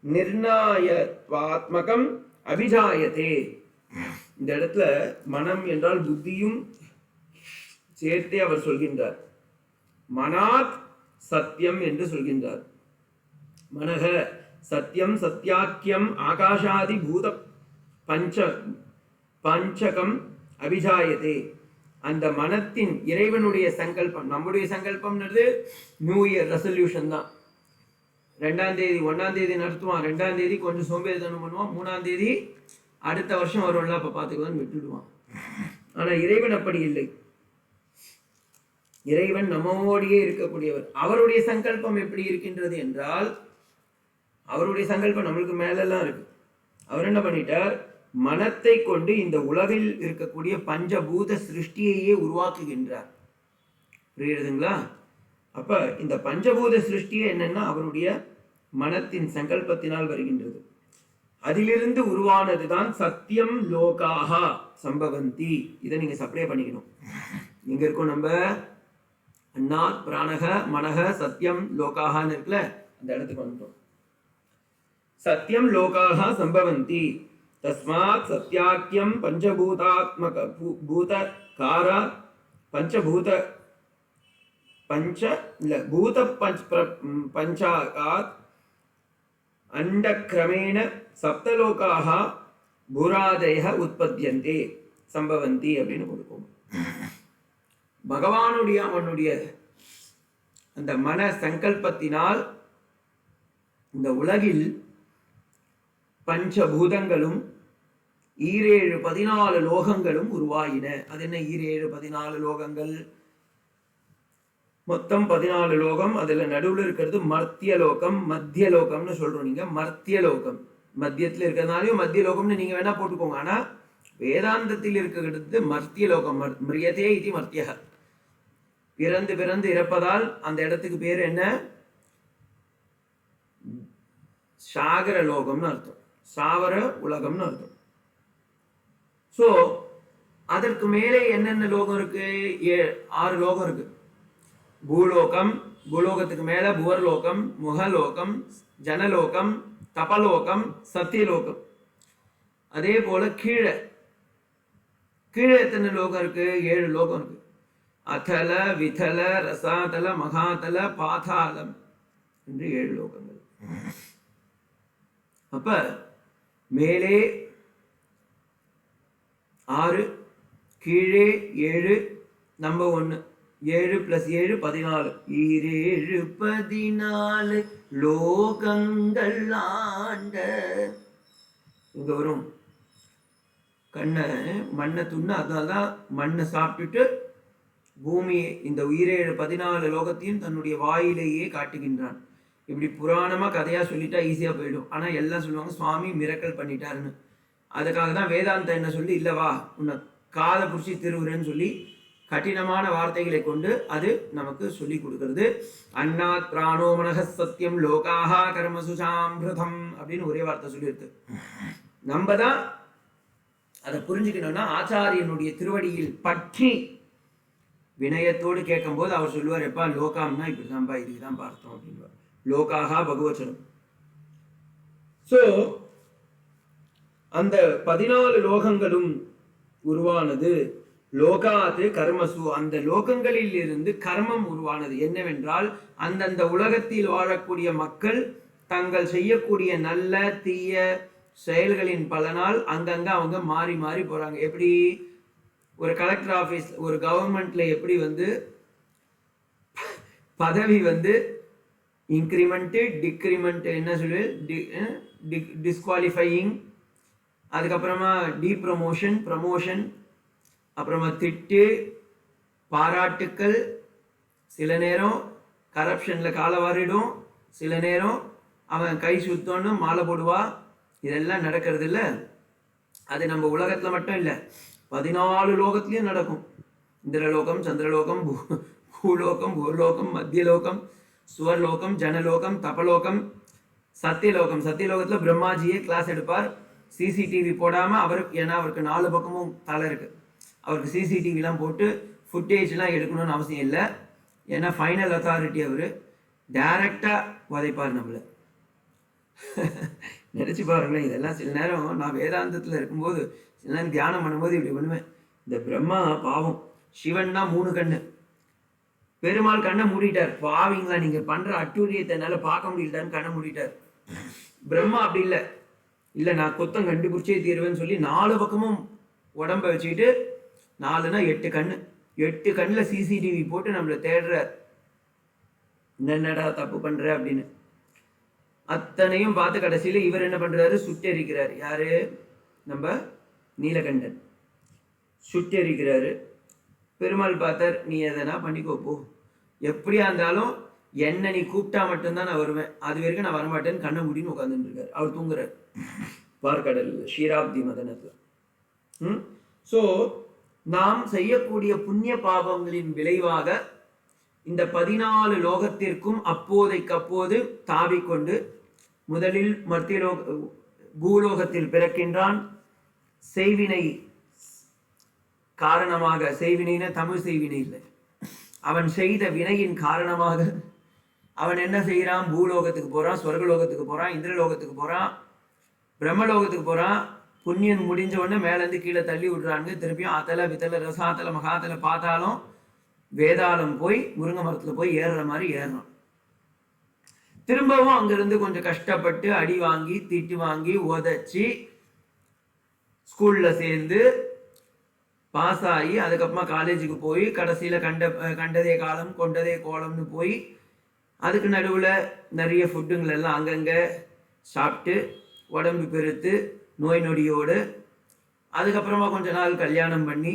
நிர்ணாயத்வாத்மகம் அபிஜாயதே. இந்த இடத்துல மனம் என்றால் புத்தியும் சேர்த்தே அவர் சொல்கின்றார். மனாத் சத்தியம் என்று சொல்கின்றார். மனக சத்தியம் சத்யாக்கியம் ஆகாஷாதி பூத பஞ்சகம் அபிஜாயதே. அந்த மனத்தின் இறைவனுடைய சங்கல்பம், நம்முடைய சங்கல்பம்ன்றது நியூ இயர் ரெசல்யூஷன் தான். 2ஆம் தேதி 1ஆம் தேதி நடத்துவான், 2ஆம் தேதி கொஞ்சம் சோம்பேறித்தனம் பண்ணுவான், 3ஆம் தேதி அடுத்த வருஷம் வரும்ல அப்ப பார்த்துக்குவான்னு விட்டுடுவான். ஆனா இறைவன் அப்படி இல்லை. இறைவன் நம்மோடையே இருக்கக்கூடியவர். அவருடைய சங்கல்பம் எப்படி இருக்கின்றது என்றால், அவருடைய சங்கல்பம் நம்மளுக்கு மேலெல்லாம் இருக்கு. அவர் என்ன பண்ணிட்டார், மனத்தை கொண்டு இந்த உலகில் இருக்கக்கூடிய பஞ்சபூத சிருஷ்டியையே உருவாக்குகின்றார். புரியுதுங்களா? அப்ப இந்த பஞ்சபூத சிருஷ்டியே என்னன்னா அவருடைய மனத்தின் சங்கல்பத்தினால் வருகின்றது. அதிலிருந்து உருவானதுதான் சத்தியம் லோகாஹா சம்பவந்தி. இதை நீங்க சப்ளை பண்ணிக்கணும். இங்க இருக்கும் நம்ம அன்னாத் பிராணக மனக சத்தியம் லோகாஹான்னு இருக்குல்ல, அந்த இடத்துக்கு வந்துட்டோம். சத்தியம் லோகாஹா சம்பவந்தி தஸ்மாத் சத்யாக்கியம் பஞ்சபூதாத்மக பூதகார பஞ்சபூத பஞ்ச இல்ல பூத பஞ்சாகாத் அண்டக்ரமேண சப்தலோகாக புராதய உற்பத்தியந்தே சம்பவந்தி அப்படின்னு கொடுக்கும். பகவானுடைய அவனுடைய அந்த மன சங்கல்பத்தினால் இந்த உலகில் பஞ்சபூதங்களும் 14 லோகங்களும் உருவாயின. அது என்ன 14 லோகங்கள்? மொத்தம் 14 லோகம். அதுல நடுவில் இருக்கிறது மர்த்திய லோகம், மத்திய லோகம்னு சொல்றோம். நீங்க மர்த்திய லோகம் மத்தியத்துல இருக்கிறதுனாலையும் மத்திய லோகம்னு நீங்க வேணா போட்டுக்கோங்க. ஆனா வேதாந்தத்தில் இருக்கிறது மர்த்திய லோகம். மிரியதே இது மர்த்திய. பிறந்து பிறந்து இறப்பதால் அந்த இடத்துக்கு பேர் என்ன? சாகர லோகம்னு அர்த்தம். சாவர உலகம்னு அர்த்தம். சோ அதற்கு மேலே என்னென்ன லோகம் இருக்கு? 6 லோகம் இருக்கு. பூலோகம், பூலோகத்துக்கு மேல புவர்லோகம், முகலோகம், ஜனலோகம், தபலோகம், சத்தியலோகம். அதே போல கீழே கீழே எத்தனை லோகம் இருக்கு? 7 லோகம் இருக்கு. அதல விதல ரசாதல மகாதல பாதாளம் என்று 7 லோகங்கள். அப்ப மேலே 6, கீழே 7, நம்ம 1. 7 + 7 14. 7 14 லோகங்கள் ஆண்ட. இங்க வரும் கண்ணை மண்ணை துண்ணு. அதனால்தான் மண்ணை சாப்பிட்டுட்டு பூமியை இந்த 14 லோகத்தையும் தன்னுடைய வாயிலேயே காட்டுகின்றான். இப்படி புராணமா கதையா சொல்லிட்டா ஈஸியா போயிடும். ஆனா எல்லாம் சொல்லுவாங்க சுவாமி மிரக்கல் பண்ணிட்டாருன்னு. அதுக்காக தான் வேதாந்தம் என்ன சொல்லி, இல்லவா உன்னை காதை புடிச்சி திருவுறேன்னு சொல்லி கடினமான வார்த்தைகளை கொண்டு அது நமக்கு சொல்லி கொடுக்கிறது. அன்னாத் பிராணோ மனக சத்தியம் லோகாஹா கர்மசு சாம்பிரதம் அப்படின்னு ஒரே வார்த்தை சொல்லியிருக்கு. நம்ம தான் அதை புரிஞ்சுக்கணும்னா ஆச்சாரியனுடைய திருவடியில் பற்றி வினயத்தோடு கேட்கும் போது அவர் சொல்லுவார், எப்பா லோகாம்னா இப்படிதான்ப்பா, இதுக்குதான் பார்த்தோம் அப்படின்வார். லோகாஹா பகவச்சனம். சோ அந்த 14 லோகங்களும் உருவானது. லோகாது கர்மசு, அந்த லோகங்களில் இருந்து கர்மம் உருவானது. என்னவென்றால் அந்தந்த உலகத்தில் வாழக்கூடிய மக்கள் தங்கள் செய்யக்கூடிய நல்ல தீய செயல்களின் பலனால் அங்கங்க அவங்க மாறி மாறி போறாங்க. எப்படி ஒரு கலெக்டர் ஆஃபீஸ், ஒரு கவர்மெண்ட்ல எப்படி பதவி இன்க்ரிமெண்ட் டிக்ரிமெண்ட் என்ன சொல்லுவேன், டிஸ்குவாலிஃபையிங், அதுக்கப்புறமா டீப்ரமோஷன், ப்ரமோஷன், அப்புறமா திட்டு, பாராட்டுக்கள், சில நேரம் கரப்ஷன்ல காலவாரிடும், சில நேரம் அவன் கை சுத்தோன்னு மாலை போடுவா. இதெல்லாம் நடக்கிறது இல்லை. அது நம்ம உலகத்துல மட்டும் இல்லை, 14 லோகத்திலையும் நடக்கும். இந்திரலோகம், சந்திரலோகம், பூலோகம், பூலோகம், மத்தியலோகம், சுவர்லோகம், ஜனலோகம், தபலோகம், சத்தியலோகம். சத்தியலோகத்துல பிரம்மாஜியே கிளாஸ் எடுப்பார். சிசிடிவி போடாம அவருக்கு, ஏன்னா அவருக்கு 4 பக்கமும் தலை இருக்கு, அவருக்கு சிசிடிவிலாம் போட்டு ஃபுட்டேஜ்லாம் எடுக்கணும்னு அவசியம் இல்லை. ஏன்னா ஃபைனல் அத்தாரிட்டி அவர். டைரக்டா உதைப்பார் நம்மள. நினைச்சு பாருங்களேன். இதெல்லாம் சில நேரம் நான் வேதாந்தத்துல இருக்கும்போது நான் தியானம் பண்ணும்போது இப்படி பண்ணுவேன். இந்த பிரம்மா பாவம், சிவன்னா 3 கண்ணு, பெருமாள் கண்ணை மூடிட்டார். பாவீங்களா, நீங்க பண்ற அட்டூழியத்தை என்னால பார்க்க முடியலன்னு கண்ணை மூடிட்டார். பிரம்மா அப்படி இல்லை, இல்லை நான் குத்தம் கண்டுபிடிச்சே தீருவேன்னு சொல்லி 4 பக்கமும் உடம்ப வச்சுக்கிட்டு 4னா 8 கண்ணு, 8 கண்ணில் சிசிடிவி போட்டு நம்மளை தேடுறார். என்னடா தப்பு பண்ற அப்படின்னு. அத்தனையும் பார்த்து கடைசியில இவர் என்ன பண்றாரு, சுட்டெரிக்கிறார். யாரு, நம்ம நீலகண்டன் சுட்டெரிக்கிறாரு. பெருமாள் பார்த்தார், நீ எதனா பண்ணிக்கோ போ, எப்படியா இருந்தாலும் என்ன நீ கூப்பிட்டா மட்டும்தான் நான் வருவேன், அது வரைக்கும் நான் வரமாட்டேன்னு கண்ணை முடின்னு உட்காந்துட்டு இருக்காரு. அவர் தூங்குறார் பார்க்கடல் ஷீராப்தி மதனத்துல. ஸோ நாம் செய்யக்கூடிய புண்ணிய பாவங்களின் விளைவாக இந்த 14 லோகத்திற்கும் அப்போதைக்கப்போது தாவிக்கொண்டு முதலில் பூலோகத்தில் பிறக்கின்றான். செய்வினை காரணமாக, செய்வினைன தமிழ் செய்வினை இல்லை, அவன் செய்த வினையின் காரணமாக அவன் என்ன செய்யறான், பூலோகத்துக்கு போறான், சொர்க்கலோகத்துக்கு போறான், இந்திரலோகத்துக்கு போறான், பிரம்மலோகத்துக்கு போறான். புண்ணியன் முடிஞ்ச உடனே மேலேருந்து கீழே தள்ளி விடுறாங்க. திருப்பியும் ஆத்தல வித்தல ரசாத்தல மகாத்தல பார்த்தாலும் வேதாளம் போய் முருங்கை மரத்துல போய் ஏறுற மாதிரி ஏறணும். திரும்பவும் அங்கிருந்து கொஞ்சம் கஷ்டப்பட்டு அடி வாங்கி திட்டு வாங்கி உதச்சி ஸ்கூல்ல சேர்ந்து பாஸ் ஆகி அதுக்கப்புறமா காலேஜுக்கு போய் கடைசியில கண்டதே காலம் கொண்டதே கோலம்னு போய் அதுக்கு நடுவில் நிறைய ஃபுட்டுங்கள் எல்லாம் அங்கங்கே சாப்பிட்டு உடம்பு பெருத்து நோய் நொடியோடு அதுக்கப்புறமா கொஞ்ச நாள் கல்யாணம் பண்ணி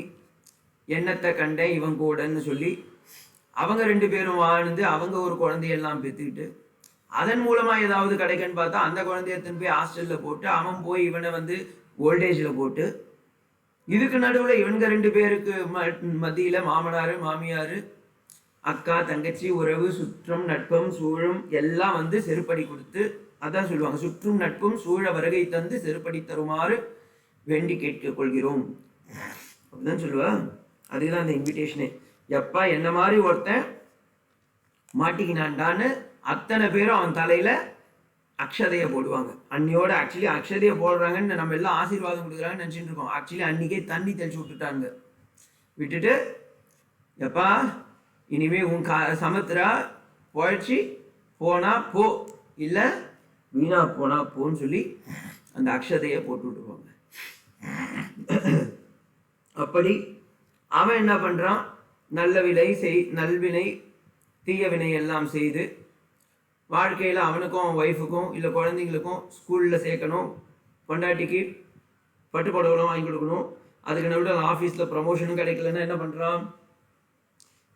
எண்ணத்தை கண்டேன் இவன் கூடன்னு சொல்லி அவங்க 2 பேரும் வாழ்ந்து அவங்க ஒரு குழந்தையெல்லாம் பெற்றுக்கிட்டு அதன் மூலமாக ஏதாவது கிடைக்குன்னு பார்த்தா அந்த குழந்தைய போய் ஹாஸ்டலில் போட்டு அவன் போய் இவனை ஓல்டேஜில் போட்டு இதுக்கு நடுவில் இவங்க 2 பேருக்கு மத்தியில் மாமனார் மாமியார் அக்கா தங்கச்சி உறவு சுற்றம் நட்பம் சூழம் எல்லாம் செருப்படி கொடுத்து, அதான் சொல்லுவாங்க, சுற்றும் நட்பும் சூழ வருகை தந்து செருப்படி தருமாறு வேண்டி கேட்க கொள்கிறோம் அப்படிதான் சொல்லுவா. அதுதான் அந்த இன்விடேஷனே. எப்பா என்ன மாதிரி ஒருத்தன் மாட்டிக்கினான்டான்னு அத்தனை பேரும் அவன் தலையில அக்ஷதையை போடுவாங்க. அன்னியோட ஆக்சுவலி அக்ஷதையை போடுறாங்கன்னு நம்ம எல்லாம் ஆசீர்வாதம் கொடுக்குறாங்கன்னு நினச்சிட்டு இருக்கோம். ஆக்சுவலி அன்னைக்கே தண்ணி தெளிச்சு விட்டுட்டாங்க. விட்டுட்டு எப்பா இனிமே உன் சமத்துரா போயிடுச்சு, போனா போ, இல்லை வீணா போனா போன்னு சொல்லி அந்த அக்ஷதையை போட்டு விட்டுருவாங்க. அப்படி அவன் என்ன பண்றான், நல்வினை தீய வினை எல்லாம் செய்து வாழ்க்கையில் அவனுக்கும் அவன் ஒய்ஃபுக்கும் இல்லை குழந்தைங்களுக்கும் ஸ்கூலில் சேர்க்கணும், பொண்டாட்டிக்கு பட்டு புடவைலாம் வாங்கி கொடுக்கணும், அதுக்கு நடுவில் ஆஃபீஸில் ப்ரமோஷனும் கிடைக்கலன்னா என்ன பண்ணுறான்,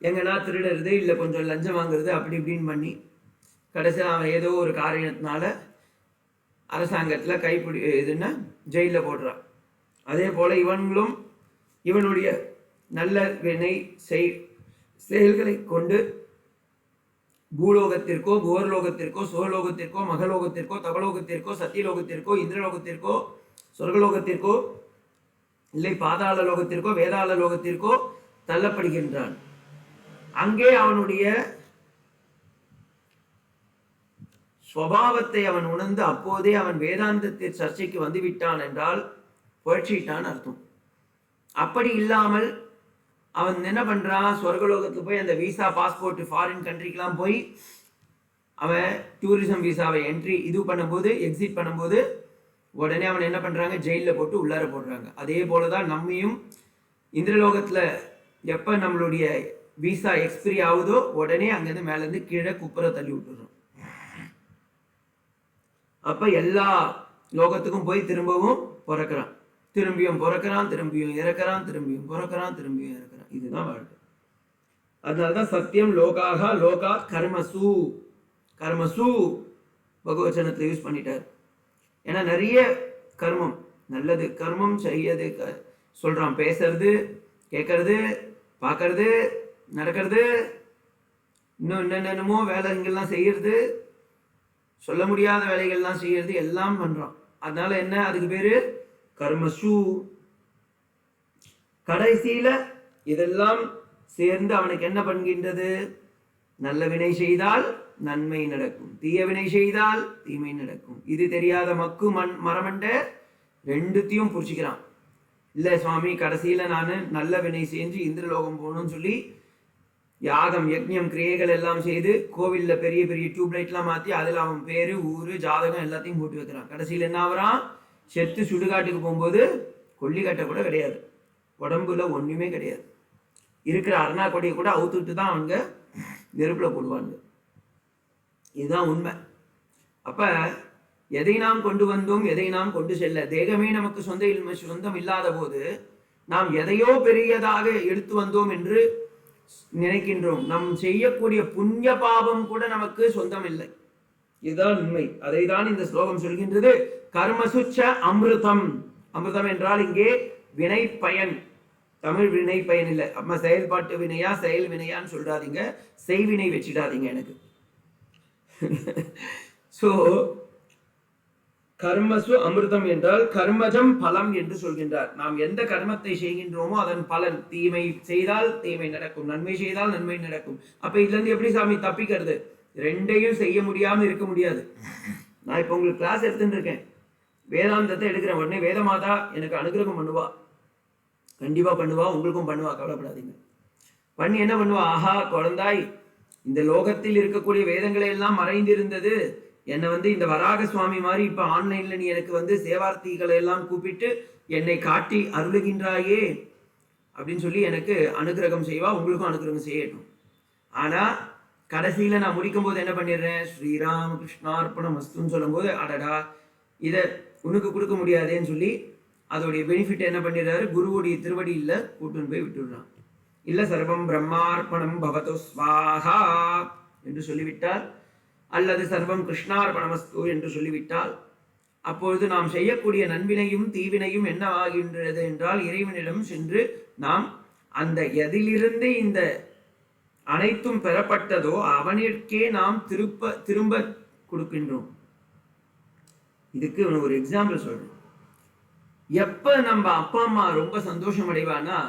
எங்கன்னா திருடுறது இல்லை கொஞ்சம் லஞ்சம் வாங்குறது அப்படி இப்படின்னு பண்ணி கடைசியில் அவன் ஏதோ ஒரு காரணத்தினால அரசாங்கத்தில் கைப்பிடி இதுன்னா ஜெயிலில் போடுறான். அதே போல் இவன்களும் இவனுடைய நல்ல வினை செயல்களை கொண்டு பூலோகத்திற்கோ புவர்லோகத்திற்கோ சுவலோகத்திற்கோ மகலோகத்திற்கோ தபலோகத்திற்கோ சத்தியலோகத்திற்கோ இந்திரலோகத்திற்கோ சொர்க்கலோகத்திற்கோ இல்லை பாதாள லோகத்திற்கோ வேதாள லோகத்திற்கோ தள்ளப்படுகின்றான். அங்கே அவனுடைய ஸ்வபாவத்தை அவன் உணர்ந்து அப்போதே அவன் வேதாந்தத்தில் சர்ச்சைக்கு வந்துவிட்டான் என்றால் புரட்சிட்டான் அர்த்தம். அப்படி இல்லாமல் அவன் என்ன பண்றான், சொர்க்கலோகத்துக்கு போய் அந்த விசா பாஸ்போர்ட் ஃபாரின் கண்ட்ரிக்கெல்லாம் போய் அவன் டூரிசம் விசாவை எக்ஸிட் பண்ணும்போது உடனே அவன் என்ன பண்றாங்க, ஜெயிலில் போட்டு உள்ளார போடுறாங்க. அதே போலதான் நம்மையும் இந்திரலோகத்துல எப்ப நம்மளுடைய விசா எக்ஸ்பிரி ஆகுதோ உடனே அங்கேருந்து மேலேருந்து கீழே குப்புற தள்ளி விட்டுறோம். அப்ப எல்லா லோகத்துக்கும் போய் திரும்பவும் பிறக்கிறான், திரும்பியும் பிறக்கிறான், திரும்பியும் இறக்கிறான், திரும்பியும் பிறக்கிறான், திரும்பியும் இறக்கிறான். இதுதான் வாழ்க்கை. அதனால்தான் சத்தியம் லோகாகா லோகா கர்மசு கர்மசு பகவச்சனத்தை யூஸ் பண்ணிட்டார். ஏன்னா நிறைய கர்மம், நல்லது கர்மம் செய்யது சொல்றான், பேசுறது கேட்கறது பார்க்கறது நடக்கிறது இன்னும் என்னென்னமோ வேலைகள்லாம் செய்யறது, சொல்ல முடியாத வேலைகள்லாம் செய்யறது எல்லாம் பண்றான். அதனால என்ன, அதுக்கு பேரு கர்மசு. கடைசியில இதெல்லாம் சேர்ந்து அவனுக்கு என்ன பண்ணுகின்றது, நல்ல வினை செய்தால் நன்மை நடக்கும், தீய வினை செய்தால் தீமை நடக்கும். இது தெரியாத மக்கு மரமண்ட ரெண்டுத்தையும் புரிச்சுக்கிறான். இல்லை சுவாமி கடைசியில் நான் நல்ல வினை செஞ்சு இந்திரலோகம் போகணும்னு சொல்லி யாகம் யக்ஞம் கிரியைகள் எல்லாம் செய்து கோவிலில் பெரிய பெரிய டியூப்லைட்லாம் மாற்றி அதில் அவன் பேர் ஊர் ஜாதகம் எல்லாத்தையும் போட்டு வைக்கிறான். கடைசியில் என்ன ஆகுறான்? செத்து சுடுகாட்டுக்கு போகும்போது கொல்லிக்கட்டை கூட கிடையாது, உடம்புல ஒன்றுமே கிடையாது. இருக்கிற அருணா கொடியை கூட அவுத்துட்டு தான் அவங்க நெருப்பில் போடுவாங்க. இதுதான் உண்மை. அப்போ எதை நாம் கொண்டு வந்தோம், எதை நாம் கொண்டு செல்ல, தேகமே நமக்கு சொந்தம் இல்லாத போது நாம் எதையோ பெரியதாக எடுத்து வந்தோம் என்று நினைக்கின்றோம். நம் செய்யக்கூடிய புண்ணிய பாவம் கூட நமக்கு சொந்தம் இல்லை. இதுதான் உண்மை. அதை தான் இந்த ஸ்லோகம் சொல்கின்றது. கர்மசுச்ச அமிர்தம். அமிர்தம் என்றால் இங்கே வினை பயன், தமிழ் வினை பயன் இல்லை. அம்மா செயல்பாட்டு வினையா செயல் வினையான்னு சொல்றாதீங்க, செய்வினை வச்சிடாதீங்க எனக்கு. சோ கர்மசு அமிர்தம் என்றால் கர்மஜம் பலம் என்று சொல்கின்றார். நாம் எந்த கர்மத்தை செய்கின்றோமோ அதன் பலன். தீமை செய்தால் தீமை நடக்கும், நன்மை செய்தால் நன்மை நடக்கும். அப்ப இதுல இருந்து எப்படி சாமி தப்பிக்கிறது? ரெண்டையும் செய்ய முடியாம இருக்க முடியாது. நான் இப்ப உங்களுக்கு கிளாஸ் எடுத்துட்டு இருக்கேன், வேதாந்தத்தை எடுக்கிறேன். உடனே வேதமாதா எனக்கு அனுகிரகம் பண்ணுவா, கண்டிப்பா பண்ணுவா, உங்களுக்கும் பண்ணுவா, கவலைப்படாதீங்க. பண்ணி என்ன பண்ணுவா? ஆஹா குழந்தாய், இந்த லோகத்தில் இருக்கக்கூடிய வேதங்களை எல்லாம் மறைந்திருந்தது, என்னை இந்த வராக சுவாமி மாதிரி இப்ப ஆன்லைன்ல நீ எனக்கு சேவார்த்திகளை எல்லாம் கூப்பிட்டு என்னை காட்டி அருளுகின்றாயே அப்படின்னு சொல்லி எனக்கு அனுகிரகம் செய்வா, உங்களுக்கும் அனுகிரகம் செய்யட்டும். ஆனா கடைசியில நான் முடிக்கும் போது என்ன பண்ணிடுறேன்? ஸ்ரீராம கிருஷ்ணார்ப்பணம் மஸ்துன்னு சொல்லும் போது அடடா இதை உனக்கு கொடுக்க முடியாதேன்னு சொல்லி அதோடைய பெனிஃபிட் என்ன பண்ணிடுறாரு? குருவுடைய திருவடி இல்ல கூட்டுன்னு போய் விட்டுடுறான். இல்ல சர்வம் பிரம்மார்ப்பணம் பவதோ ஸ்வாஹா என்று சொல்லிவிட்டார், அல்லது சர்வம் கிருஷ்ணார்ப்பணமஸ்து என்று சொல்லிவிட்டால், அப்பொழுது நாம் செய்யக்கூடிய நன்வினையும் தீவினையும் என்ன ஆகின்றது என்றால் இறைவனிடம் சென்று நாம் அந்த எதிலிருந்து இந்த அனைத்தும் பெறப்பட்டதோ அவனிற்கே நாம் திரும்ப கொடுக்கின்றோம். இதுக்கு ஒரு எக்ஸாம்பிள் சொல்றேன். எப்ப நம்ம அப்பா அம்மா ரொம்ப சந்தோஷம் அடைவானா,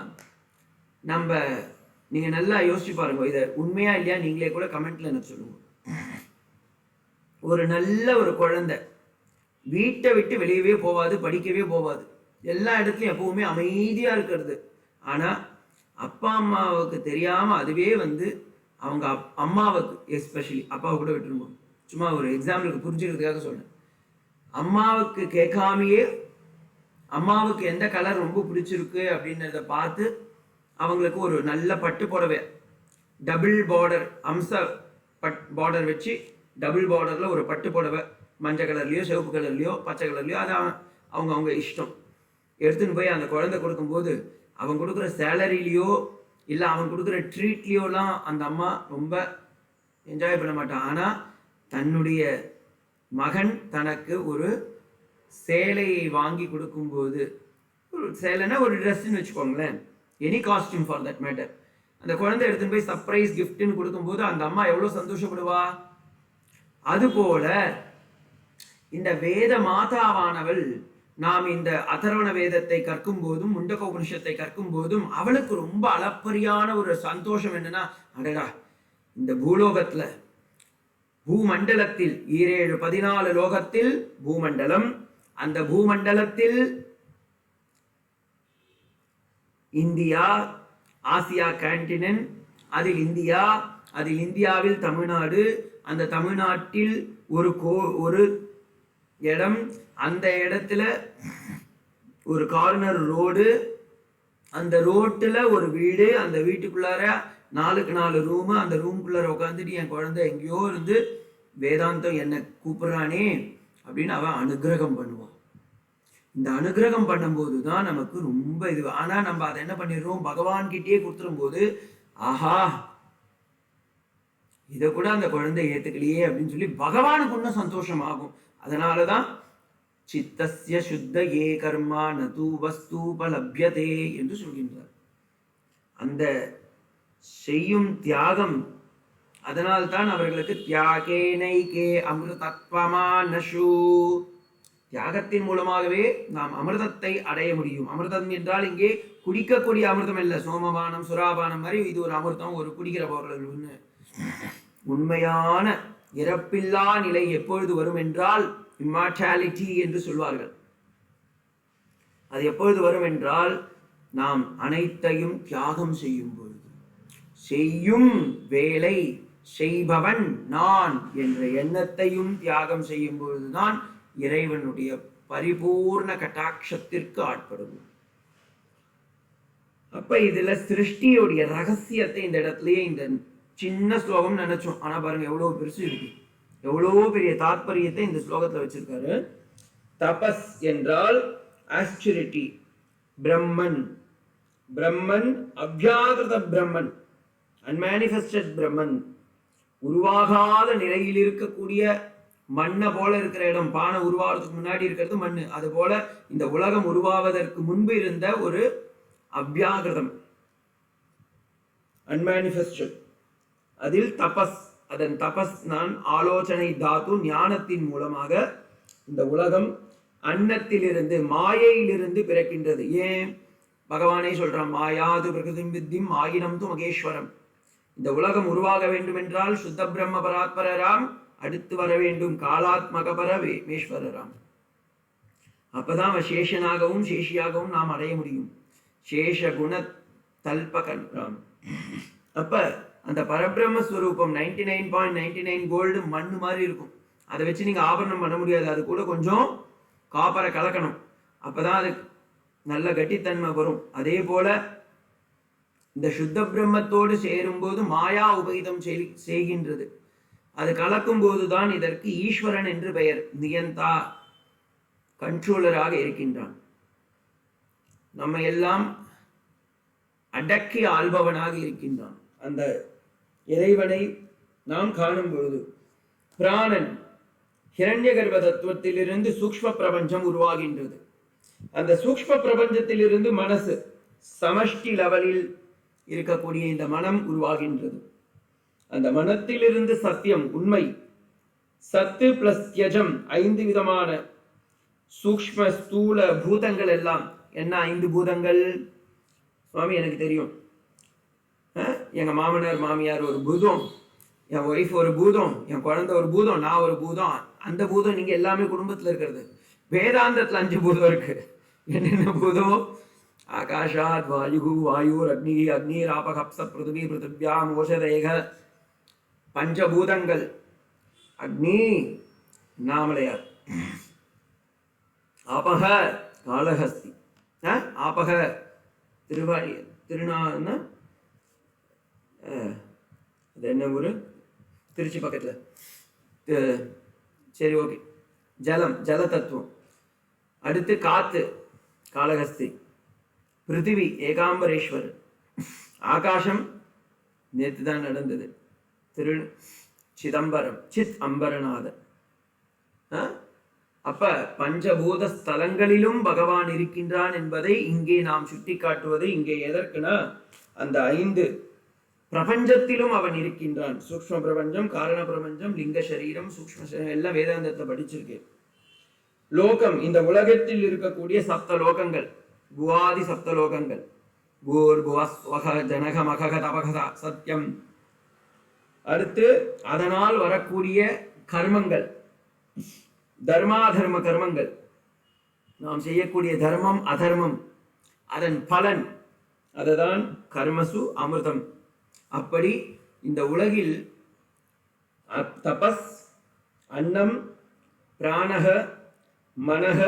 நீங்க நல்லா யோசிச்சு பாருங்க, இதை உண்மையா இல்லையா நீங்களே கூட கமெண்ட்ல எனக்கு சொல்லுங்க. ஒரு நல்ல ஒரு குழந்தை வீட்டை விட்டு வெளியவே போவாது, படிக்கவே போவாது, எல்லா இடத்துலையும் எப்பவுமே அமைதியா இருக்கிறது. ஆனா அப்பா அம்மாவுக்கு தெரியாம அதுவே அவங்க அம்மாவுக்கு, எஸ்பெஷலி அப்பாவை கூட விட்டுருங்க, சும்மா ஒரு எக்ஸாம்பிளுக்கு புரிஞ்சுக்கிறதுக்காக சொன்னேன். அம்மாவுக்கு கேட்காமையே அம்மாவுக்கு எந்த கலர் ரொம்ப பிடிச்சிருக்கு அப்படின்றத பார்த்து அவங்களுக்கு ஒரு நல்ல பட்டு புடவை, டபுள் பார்டர், அம்ச பார்டர் வச்சு டபுள் பார்டர்ல ஒரு பட்டு புடவை, மஞ்சள் கலர்லையோ சிவப்பு கலர்லையோ பச்சை கலர்லையோ, அது அவங்க இஷ்டம், எடுத்துன்னு போய் அந்த குழந்தை கொடுக்கும்போது அவன் கொடுக்குற சேலரிலையோ இல்லை அவன் கொடுக்குற ட்ரீட்லையோலாம் அந்த அம்மா ரொம்ப என்ஜாய் பண்ண மாட்டான். ஆனால் தன்னுடைய மகன் தனக்கு ஒரு சேலையை வாங்கி கொடுக்கும்போது, ஒரு சேலைன்னா ஒரு ட்ரெஸ்ன்னு வச்சுக்கோங்களேன், any costume for that matter, அந்த குழந்தை எடுத்துன்னு போய் சர்ப்ரைஸ் கிஃப்ட்னு கொடுக்கும்போது அந்த அம்மா எவ்வளோ சந்தோஷப்படுவா. அதுபோல இந்த வேத மாதாவானவள் நாம் இந்த அதர்வண வேதத்தை கற்கும் போதும் முண்டக உபனிஷத்தை கற்கும் போதும் அவளுக்கு ரொம்ப அளப்பரியான ஒரு சந்தோஷம் என்னன்னா, அடடா இந்த பூலோகத்துல பூமண்டலத்தில் 14 லோகத்தில் பூமண்டலம், அந்த பூமண்டலத்தில் இந்தியா, ஆசியா கான்டினென்ட், அதில் இந்தியா, அதில் இந்தியாவில் தமிழ்நாடு, அந்த தமிழ்நாட்டில் ஒரு இடம், அந்த இடத்துல ஒரு கார்னர் ரோடு, அந்த ரோட்டில் ஒரு வீடு, அந்த வீட்டுக்குள்ளார 4க்கு 4 ரூமு, அந்த ரூமுக்குள்ளார உட்காந்துட்டு என் குழந்தை எங்கேயோ இருந்து வேதாந்தம் என்னை கூப்பிடுறானே அப்படின்னு அவன் அனுகிரகம் பண்ணுவான். இந்த அனுகிரகம் பண்ணும்போது தான் நமக்கு ரொம்ப இது. ஆனால் நம்ம அதை என்ன பண்ணிடுறோம்? பகவான்கிட்டயே கொடுத்துரும் போது, ஆஹா இதை கூட அந்த குழந்தை ஏத்துக்கலையே அப்படின்னு சொல்லி பகவானுக்கு இன்னும் சந்தோஷம் ஆகும். அதனாலதான் சித்தஸ்ய சுத்த ஏ கர்மா நது வஸ்தூபலப்யதே என்று சொல்கின்றார். அந்த செய்யும் தியாகம், அதனால்தான் அவர்களுக்கு தியாகேனைகே அமிர்தத்வமானஷு, தியாகத்தின் மூலமாகவே நாம் அமிர்தத்தை அடைய முடியும். அமிர்தம் என்றால் இங்கே குடிக்கக்கூடிய அமிர்தம் இல்லை, சோமபானம் சுராபானம் மாதிரி இது ஒரு அமிர்தம், ஒரு குடிக்கிற பொருள். உண்மையான இறப்பில்லா நிலை எப்பொழுது வரும் என்றால் இம்மார்டாலிட்டி என்று சொல்வார்கள். அது எப்பொழுது வரும் என்றால் நாம் அனைத்தையும் தியாகம் செய்யும் பொழுது. செய்யும் வேலை செய்பவன் நான் என்ற எண்ணத்தையும் தியாகம் செய்யும் பொழுதுதான் இறைவனுடைய பரிபூர்ண கட்டாட்சத்திற்கு ஆட்படும். அப்ப இதுல சிருஷ்டியுடைய ரகசியத்தை இந்த இடத்துலயே இந்த சின்ன ஸ்லோகம் நினைச்சோம். ஆனா பாருங்க எவ்வளவு பெருசு இருக்கு, எவ்வளவு பெரிய தாத்பரியத்தை இந்த ஸ்லோகத்துல வச்சிருக்காரு. தபஸ் என்றால் ஆஸ்டிரிட்டி, பிரம்மன். பிரம்மன் அவ்யாகிருத பிரம்மன், அன்மேனிஃபெஸ்டட் பிரம்மன், உருவாகாத நிலையில் இருக்கக்கூடிய மண்ணை போல இருக்கிற இடம். பானை உருவாகிறதுக்கு முன்னாடி இருக்கிறது மண்ணு. அது போல இந்த உலகம் உருவாவதற்கு முன்பு இருந்த ஒரு அவ்யாகிருதம், அன்மேனிஃபெஸ்டட். அதில் தபஸ், அதன் தபஸ் நான் ஆலோசனை தாத்து, ஞானத்தின் மூலமாக இந்த உலகம் அன்னத்திலிருந்து மாயையிலிருந்து பிறக்கின்றது. ஏன் பகவானே சொல்றான், மாயாது பிரகிருதி வித்திம் ஆயினம் து மகேஸ்வரம். இந்த உலகம் உருவாக வேண்டும் என்றால் சுத்த பிரம்ம பராத்பரராம் அடுத்து வர வேண்டும் காலாத்மகபர மேஸ்வரராம். அப்பதான் சேஷனாகவும் சேஷியாகவும் நாம் அடைய முடியும். சேஷ குண தல்பகராம். அப்ப அந்த பரபிரம்மஸ்வரூபம் 99.99 கோல்டு மண்ணு மாதிரி இருக்கும். அதை வச்சு நீங்க ஆபரணம் பண்ண முடியாது. அது கூட கொஞ்சம் காப்பரை கலக்கணும், அப்பதான் அது நல்ல கட்டித்தன்மை வரும். அதே போல இந்த சுத்த பிரம்மத்தோடு சேரும்போது மாயா உபகிதம் செய்கின்றது. அது கலக்கும் போதுதான் இதற்கு ஈஸ்வரன் என்று பெயர். நியந்தா, கண்ட்ரோலராக இருக்கின்றான். நம்ம எல்லாம் அடக்கி ஆள்பவனாக இருக்கின்றான். அந்த இறைவனை நாம் காணும் பொழுது பிராணன், ஹிரண்ய கர்ப்ப தத்துவத்திலிருந்து சூக்ஷ்ம பிரபஞ்சம் உருவாகின்றது. அந்த சூக்ஷ்ம பிரபஞ்சத்திலிருந்து மனசு, சமஷ்டி லெவலில் இருக்கக்கூடிய இந்த மனம் உருவாகின்றது. அந்த மனத்திலிருந்து சத்தியம், உண்மை, சத்து பிளஸ் யஜம், 5 விதமான சூக்ஷ்ம ஸ்தூல பூதங்கள் எல்லாம். என்ன 5 பூதங்கள்? சுவாமி எனக்கு தெரியும், எங்க மாமனார் மாமியார் ஒரு பூதம், என் ஒய்ஃப் ஒரு பூதம், என் குழந்தை ஒரு பூதம், நான் ஒரு பூதம். அந்த பூதம் நீங்க எல்லாமே குடும்பத்துல இருக்கிறது. வேதாந்தத்துல 5 பூதம் இருக்கு. என்னென்ன பூதம்? ஆகாஷாத் வாயு, வாயுர் அக்னி, அக்னிர் ஆபக அப்ச பிருத்திவி, பிருத்திவ்யாம் ஓஷதேக. பஞ்சபூதங்கள். அக்னி நாமலையார், ஆபக காளஹஸ்தி, ஆபக திருவாணி திருநான, அது என்ன ஊரு? திருச்சி பக்கத்துல. சரி, ஓகே. ஜலம், ஜல தத்துவம். அடுத்து காத்து, காளஹஸ்தி. பிருத்திவி, ஏகாம்பரேஸ்வர். ஆகாசம் நேற்று தான் நடந்தது, திரு சிதம்பரம், சித் அம்பரநாதர். அப்ப பஞ்சபூத ஸ்தலங்களிலும் பகவான் இருக்கின்றான் என்பதை இங்கே நாம் சுட்டி காட்டுவது. இங்கே எதற்குனா, அந்த 5 பிரபஞ்சத்திலும் அவன் இருக்கின்றான். சூக்ஷ்ம பிரபஞ்சம், காரண பிரபஞ்சம், லிங்க சரீரம், சூக்ஷ்ம சரீரம் எல்லாம் வேதாந்தத்தை படிச்சிருக்கேன். லோகம், இந்த உலகத்தில் இருக்கக்கூடிய 7 லோகங்கள், புவாதி 7 லோகங்கள். பூர் புவஸ்வக ஜனக மகக தபகதா சத்தியம். அடுத்து அதனால் வரக்கூடிய கர்மங்கள், தர்மாதர்ம கர்மங்கள், நாம் செய்யக்கூடிய தர்மம் அதர்மம், அதன் பலன், அதுதான் கர்மசு அமிர்தம். அப்படி இந்த உலகில் தபஸ், அன்னம், பிராணக, மனக,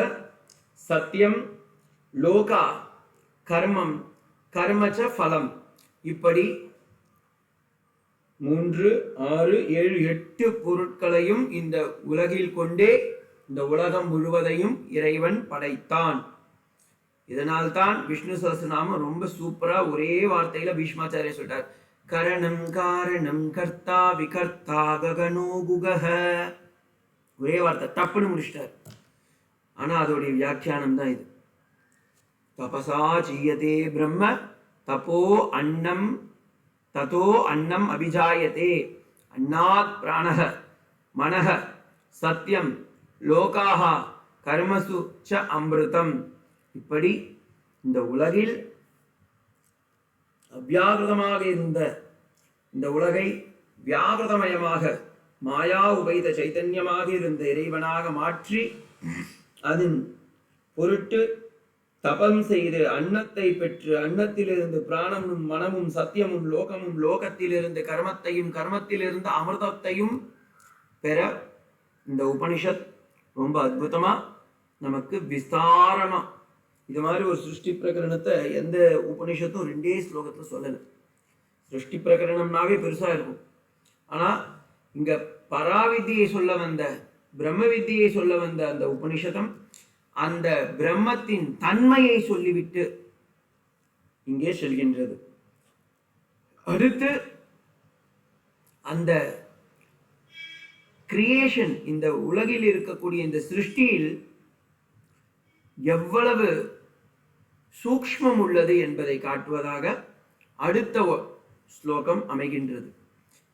சத்தியம், லோகா, கர்மம், கர்மச்ச பலம், இப்படி 3, 6, 7, 8 பொருட்களையும் இந்த உலகில் கொண்டே இந்த உலகம் முழுவதையும் இறைவன் படைத்தான். இதனால்தான் விஷ்ணு சஹஸ்ரநாமம் ரொம்ப சூப்பரா ஒரே வார்த்தையில பீஷ்மாச்சாரிய சொல்றார், கரணம் காரணம் கர்த்தா விகர்த்தா ககனோ குகஹ. ஒரே வார்த்தை தப்புன்னு முடிச்சிட்டார். ஆனா அதோடைய வியாக்கியானம் தான் இது. தபசா சீயதே பிரம்ம தபோ அன்னம் ததோ அன்னம் அபிஜாயதே. அன்னாத் பிராணஹ மனஹ சத்யம் லோகாஹ கர்மசு ச அமிர்தம். இப்படி இந்த உலகில் அவ்யாகிருதமாக இருந்த இந்த உலகை வியாகிருதமயமாக, மாயா உபைத சைத்தன்யமாக இருந்த இறைவனாக மாற்றி அதன் பொருட்டு தபம் செய்து அன்னத்தை பெற்று அன்னத்திலிருந்து பிராணமும் மனமும் சத்தியமும் லோகமும் லோகத்திலிருந்து கர்மத்தையும் கர்மத்திலிருந்து அமிர்தத்தையும் பெற இந்த உபனிஷத் ரொம்ப அற்புதமா நமக்கு விஸ்தாரமா இது மாதிரி ஒரு சிருஷ்டி பிரகரணத்தை எந்த உபனிஷத்தும் 2 ஸ்லோகத்துல சொல்லலை. சிருஷ்டி பிரகரணம்னாவே பெருசா இருக்கும். ஆனா இங்க பராவித்தியை சொல்ல வந்த பிரம்ம வித்தியை சொல்ல வந்த அந்த உபனிஷதம் அந்த பிரம்மத்தின் தன்மையை சொல்லிவிட்டு இங்கே செல்கின்றது. அடுத்து அந்த கிரியேஷன், இந்த உலகில் இருக்கக்கூடிய இந்த சிருஷ்டியில் எவ்வளவு சூக்ஷ்மம் உள்ளது என்பதை காட்டுவதாக அடுத்த ஸ்லோகம் அமைகின்றது.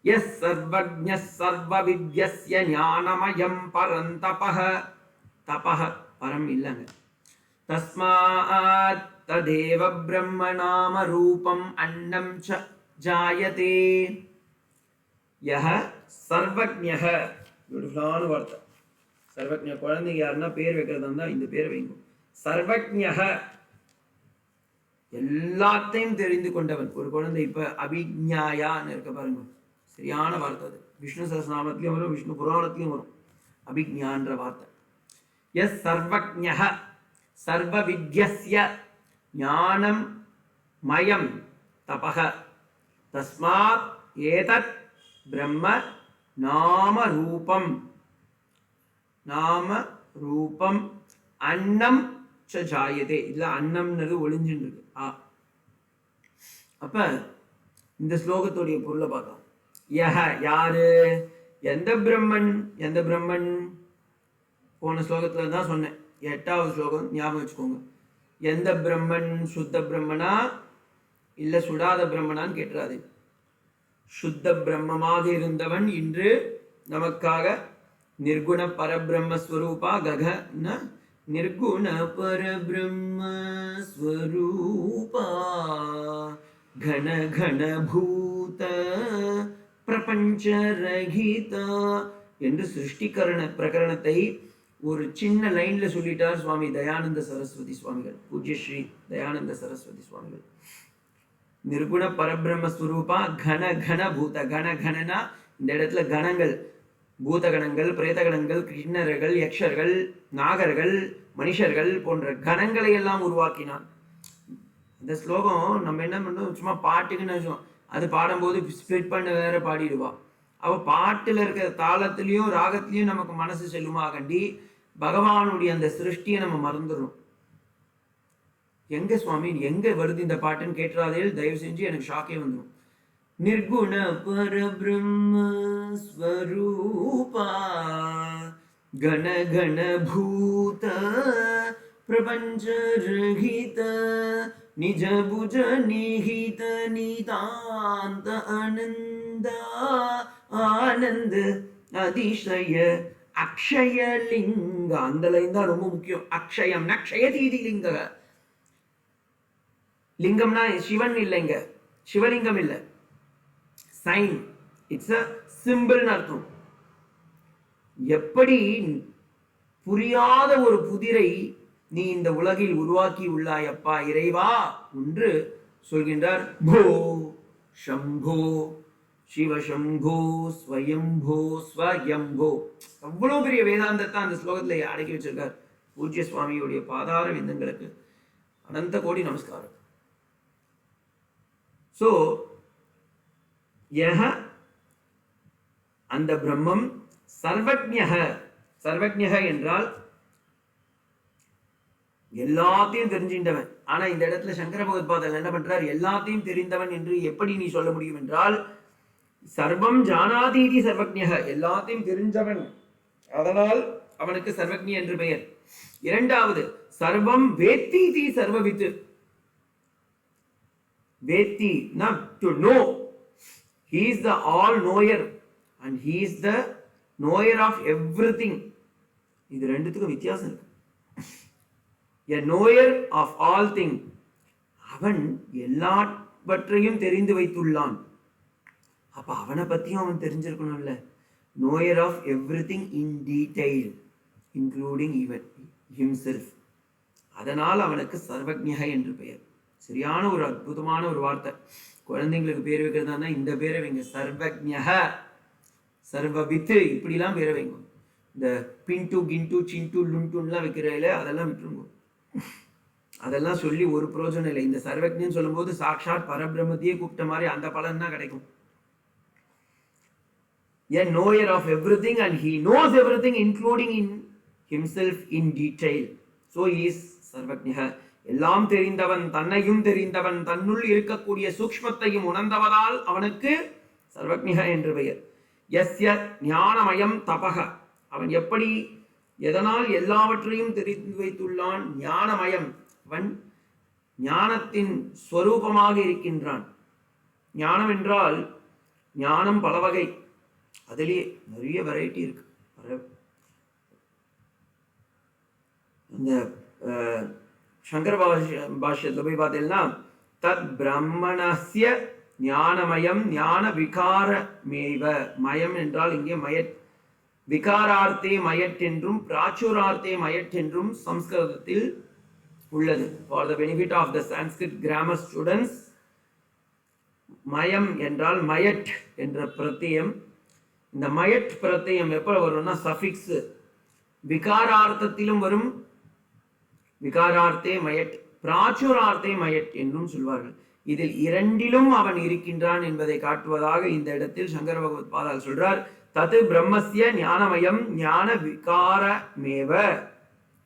யஸ் சர்வஜ்ஞஸ் சர்வவித்யஸ்ய ஞானமயம் பரந்தபஹ. தபஹ பரம் இல்லைங்க. தஸ்மாத் ததேவ பிரம்ம நாம ரூபம் அன்னம் ச ஜாயதே. யஹ சர்வஜ்ஞஹ. பியூட்டிஃபுல்லான வார்த்தை. சர்வஜ்ஞ. குழந்தைங்க யாருன்னா பேர் வைக்கிறதா இருந்தா இந்த பேர் வைங்க. சர்வஜ்ஞஹ, எல்லாத்தையும் தெரிந்து கொண்டவன். ஒரு குழந்தை இப்ப அபிஜ்ஞாயான்னு இருக்க பாருங்க, சரியான வார்த்தை அது. விஷ்ணு சஹஸ்ரநாமத்திலையும் வரும், விஷ்ணு புராணத்திலையும் வரும் அபிஜ்ஞான்ற வார்த்தை. எஸ் சர்வஜ்ஞஹ சர்வ வித்யஸ்ய ஞானம் மயம் தபஹ தஸ்மாத் ஏதத் பிரம்ம நாம ரூபம். நாம ரூபம் அன்னம் ச ஜாயதே. இதுல அன்னம்ன்றது ஒளிஞ்சுன்னு இருக்கு. அப்ப இந்த ஸ்லோகத்துடைய பொருளை பார்த்தோம். யஹ யாரு, எந்த பிரம்மன், எந்த பிரம்மன் போன ஸ்லோகத்துல தான் சொன்னேன். 8வது ஸ்லோகம் ஞாபகம் வச்சுக்கோங்க. எந்த பிரம்மன், சுத்த பிரம்மனா இல்ல சுடாத பிரம்மனான்னு கேட்டுறாது. சுத்த பிரம்மமாக இருந்தவன் இன்று நமக்காக நிர்குண பரபிரம்மஸ்வரூபா ககன நிர்குண பரபிரம்மஸ்வரூபா கன கன பூத பிரபஞ்சரகித என்று சிருஷ்டிகரண பிரகரணத்தை ஒரு சின்ன லைன்ல சொல்லிட்டார் சுவாமி தயானந்த சரஸ்வதி சுவாமிகள். பூஜ்ய ஸ்ரீ தயானந்த சரஸ்வதி சுவாமிகள். நிர்குண பரபிரம்மஸ்வரூபா கன கன பூத. கன கணனா இந்த இடத்துல கணங்கள், பூதகணங்கள், பிரேதகணங்கள், கிண்ணறர்கள், யக்ஷர்கள், நாகர்கள், மனுஷர்கள் போன்ற கணங்களை எல்லாம் உருவாக்கினான். இந்த ஸ்லோகம் நம்ம என்ன பண்ணோம், சும்மா பாட்டுக்குன்னு வச்சோம். அது பாடும்போது ஸ்பிளிட் பண்ண வேற பாடிடுவா. அவ பாட்டுல இருக்கிற தாளத்திலையும் ராகத்திலையும் நமக்கு மனசு செல்லுமா கண்டி பகவானுடைய அந்த சிருஷ்டியை நம்ம மறந்துடும். எங்க சுவாமி எங்க வருது இந்த பாட்டுன்னு கேட்டுறாதே, தயவு செஞ்சு எனக்கு ஷாக்கே வந்துடும். நிர்குண பரபிரம்மஸ்வரூபா கன கன பூத பிரபஞ்சரகித நிஜ புஜ நிஹித நிதாந்த அனந்த ஆனந்த அதிசய அக்ஷய லிங்க. அந்த லைன் தான் ரொம்ப முக்கியம். அக்ஷயம் அக்ஷய தீதி லிங்க. லிங்கம்னா சிவன் இல்லைங்க, சிவலிங்கம் இல்லை, சைன், இட்ஸ் அ சிம்பிள் அர்த்தம். எப்படி புரியாத ஒரு புதிரை நீ இந்த உலகில் உருவாக்கி உள்ளாயப்பா இறைவா என்று சொல்கின்றார். போ சம்போ சிவசம்போ ஸ்வயம்போ ஸ்வயம்போ. அவ்வளவு பெரிய வேதாந்தத்தை அந்த ஸ்லோகத்துல அடக்கி வச்சிருக்கார். பூஜ்ய சுவாமியுடைய பாதார விந்தங்களுக்கு அனந்த கோடி நமஸ்காரம். சோ யஹ அந்த பிரம்மம் சர்வஜ்ஞஹ. சர்வஜ்ஞஹ என்றால் எல்லாத்தையும் தெரிஞ்சின்றவன். ஆனா இந்த இடத்துல சங்கர பகவத்பாதர் என்ன பண்றார், எல்லாத்தையும் தெரிந்தவன் என்று எப்படி நீ சொல்ல முடியும் என்றால், சர்வம் ஜானாதீதி சர்வஜ்ஞஹ, எல்லாத்தையும் தெரிஞ்சவன், அதனால் அவனுக்கு சர்வஜ்ஞ என்று பெயர். இரண்டாவது சர்வம் வேத்தீதி சர்வவித்து. வேத்தி to know. He is the all knower and he is the knower of everything. இது ரெண்டுத்துக்கும் வித்தியாசம் இருக்கு. A knower of all things. அவன் எல்லாவற்றையும் தெரிந்து வைத்துள்ளான். அப்ப அவனை பத்தியும் அவன் தெரிஞ்சிருக்கணும்ல. knower of everything in detail including even himself. அதனால் அவனுக்கு சர்வஜ்ஞ என்று பெயர். சரியான ஒரு அற்புதமான ஒரு வார்த்தை. குழந்தைங்களுக்கு பேர் வைக்கிறதா இருந்தா இந்த பேரை வைங்க, சர்வஜ்ஞ, சர்வவித்து, இப்படிலாம் பேரை வைங்க. இந்த பின்டு கிண்டு சிண்டு லுண்டுன்லாம் வைக்கிறதில்ல, அதெல்லாம் விட்டுருங்க. அதெல்லாம் சொல்லி ஒரு பிரயோஜனம் இல்லை. இந்த சர்வஜ்ஞன்னு சொல்லும்போது சாட்சாத் பரபிரம்மத்தையே கூப்பிட்ட மாதிரி அந்த பலன் தான் கிடைக்கும். A knower of everything and he knows everything including in himself in detail. So he is sarvajñah. எல்லாம் தெரிந்தவன், தன்னையும் தெரிந்தவன், தன்னுள் இருக்கக்கூடிய சூக்ஷ்மத்தையும் உணர்ந்தவதால் அவனுக்கு சர்வஜ்ஞ என்று பெயர். யஸ்ய ஞானமயம் தபக, அவன் எப்படி எதனால் எல்லாவற்றையும் தெரிந்து வைத்துள்ளான்? ஞானமயம், அவன் ஞானத்தின் ஸ்வரூபமாக இருக்கின்றான். ஞானம் என்றால் ஞானம் பல வகை, அதுலேயே நிறைய வெரைட்டி இருக்கு. அந்த சங்கர பாஷ்யத்தில் போய் பார்த்தீங்கன்னா தத் பிரம்மணஸ்ய ஞானமயம் ஞான விகாரமேவ. மயம் என்றால் இங்கே மயட், விகாரார்த்தே மயட் என்றும் பிராச்சுரார்த்தே மயட் என்றும் சம்ஸ்கிருதத்தில் உள்ளது. For the benefit of the Sanskrit grammar students, மயம் என்றால் மயட் என்ற பிரத்தியம். இந்த மயட் பிரத்தியம் எப்போ வரும்னா சஃபிக்ஸ், விகாரார்த்தத்திலும் வரும், விகாரார்த்தே மயட், பிராச்சுரார்த்தே மயட் என்றும் சொல்வார்கள். இதில் இரண்டிலும் அவன் இருக்கின்றான் என்பதை காட்டுவதாக இந்த இடத்தில் சங்கர பகவத் பாதால் சொல்றார், தது பிரம்மஸ்ய ஞானமயம் ஞான விகாரமேவ.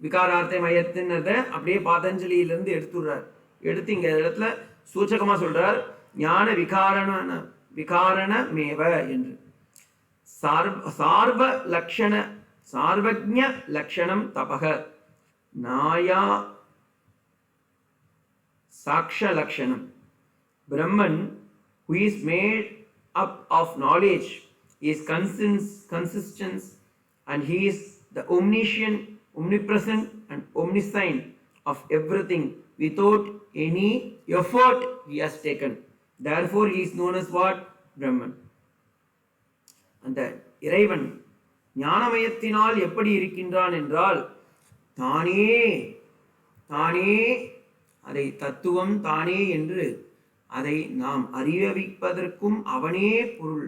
விகாரார்த்தே மயத்தினத அப்படியே பாதஞ்சலியிலிருந்து எடுத்துடுறார். எடுத்து இங்க இடத்துல சூச்சகமா சொல்றார் ஞான விகாரணமேவ என்று. சார்வ லக்ஷண சார்வஜ்ஞ லக்ஷணம் தபக நாயா சாக்ஷ லக்ஷணம். Brahman, who is made up of knowledge, is consistent, and he is the omniscient, omnipresent and omniscient of everything without any effort he has taken. Therefore he is known as what? Brahman. அந்த இறைவன் ஞானமயத்தினால் எப்படி இருக்கின்றான் என்றால் தானே தானே அதை தத்துவம் தானே என்று அதை நாம் அறிவிப்பதற்கும் அவனே பொருள்.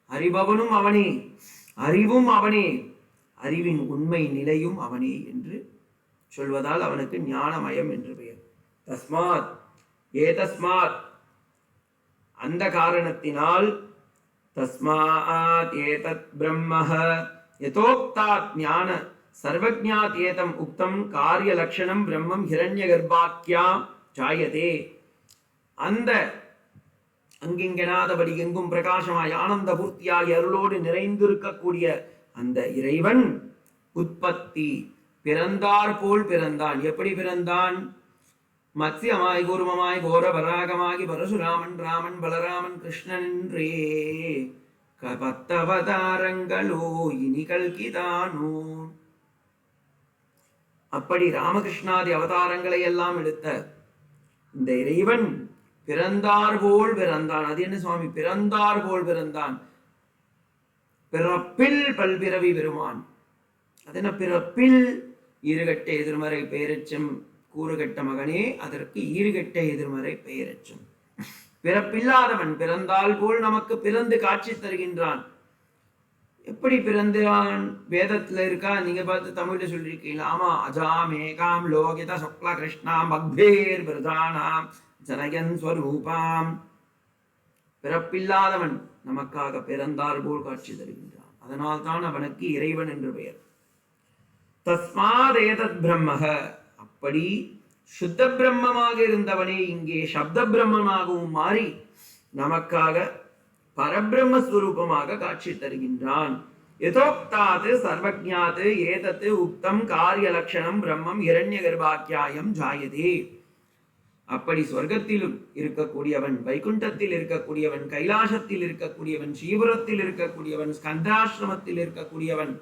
அறிபவனும் அவனே, அறிவும் அவனே, அறிவின் உண்மை நிலையும் அவனே என்று சொல்வதால் அவனுக்கு ஞானமயம் என்று பெயர். தஸ்மாத் ஏதஸ்மாத், அந்த காரணத்தினால், தஸ்மாத் ஏதத் பிரம்மஹ யதோக்தாத் ஞான சர்வஜ்ஞாத் ஏதம் உக்தம் காரிய லட்சணம் பிரம்மம் ஹிரண்ய கர்ப்பாக்கியாம் ஜாயதே. அந்த அங்கிங்கெனாதபடி எங்கும் பிரகாசமாய் ஆனந்த பூர்த்தியாகி அருளோடு நிறைந்திருக்கக்கூடிய அந்த இறைவன் உற்பத்தி பிறந்தார் போல் பிறந்தான். எப்படி பிறந்தான்? மத்ஸ்யமாய் கூர்மமாய் கோர வராகமாகி பரசுராமன் ராமன் பலராமன் கிருஷ்ணன் என்றே பத்தவதாரங்களோ இனி கல்கிதானோ. அப்படி ராமகிருஷ்ணாதி அவதாரங்களை எல்லாம் எடுத்த இந்த இறைவன் பிறந்தார் போல் பிறந்தான். அது என்ன சுவாமி பிறந்தார் போல் பிறந்தான்? பிறப்பில் பல்பிறவி பெருமான். அது என்ன பிறப்பில்? ஈறுகட்ட எதிர்மறை பெயரெச்சம் கூறுகட்ட மகனே, அதற்கு ஈறுகட்ட எதிர்மறை பெயரெச்சம். பிறப்பில்லாதவன் பிறந்தால் போல் நமக்கு பிறந்து காட்சி தருகின்றான். எப்படி பிறந்தான்? வேதத்துல இருக்கா? நீங்க பார்த்து தமிழ்ல சொல்லிருக்கீங்களா? ஆமா, அஜாம் ஏகாம் லோகித சுக்ல கிருஷ்ணாம் பக்பேர் பிரதானாம் ஜனகன் ஸ்வரூபாம். பிறப்பில்லாதவன் நமக்காக பிறந்தார் போல் காட்சி தருகின்றான். அதனால் தான் அவனுக்கு இறைவன் என்று பெயர். தஸ்மாத் ஏதத் பிரம்மஹ, அப்படி சுத்த பிரம்மமாக இருந்தவனே இங்கே சப்த பிரம்மமாகவும் மாறி நமக்காக பரபிரம்மஸ்வரூபமாக காட்சி தருகின்றான். யதோக்தாது சர்வஜ்ஞாது ஏதத்து உக்தம் காரிய லட்சணம் பிரம்மம் ஹிரண்ய கர்ப்பாக்கியாயம் ஜாயதே. அப்படி சொர்க்கத்தில் இருக்கக்கூடியவன், வைகுண்டத்தில் இருக்கக்கூடியவன், கைலாசத்தில் இருக்கக்கூடியவன், ஸ்ரீபுரத்தில் இருக்கக்கூடியவன், ஸ்கந்தாசிரமத்தில் இருக்கக்கூடியவன்,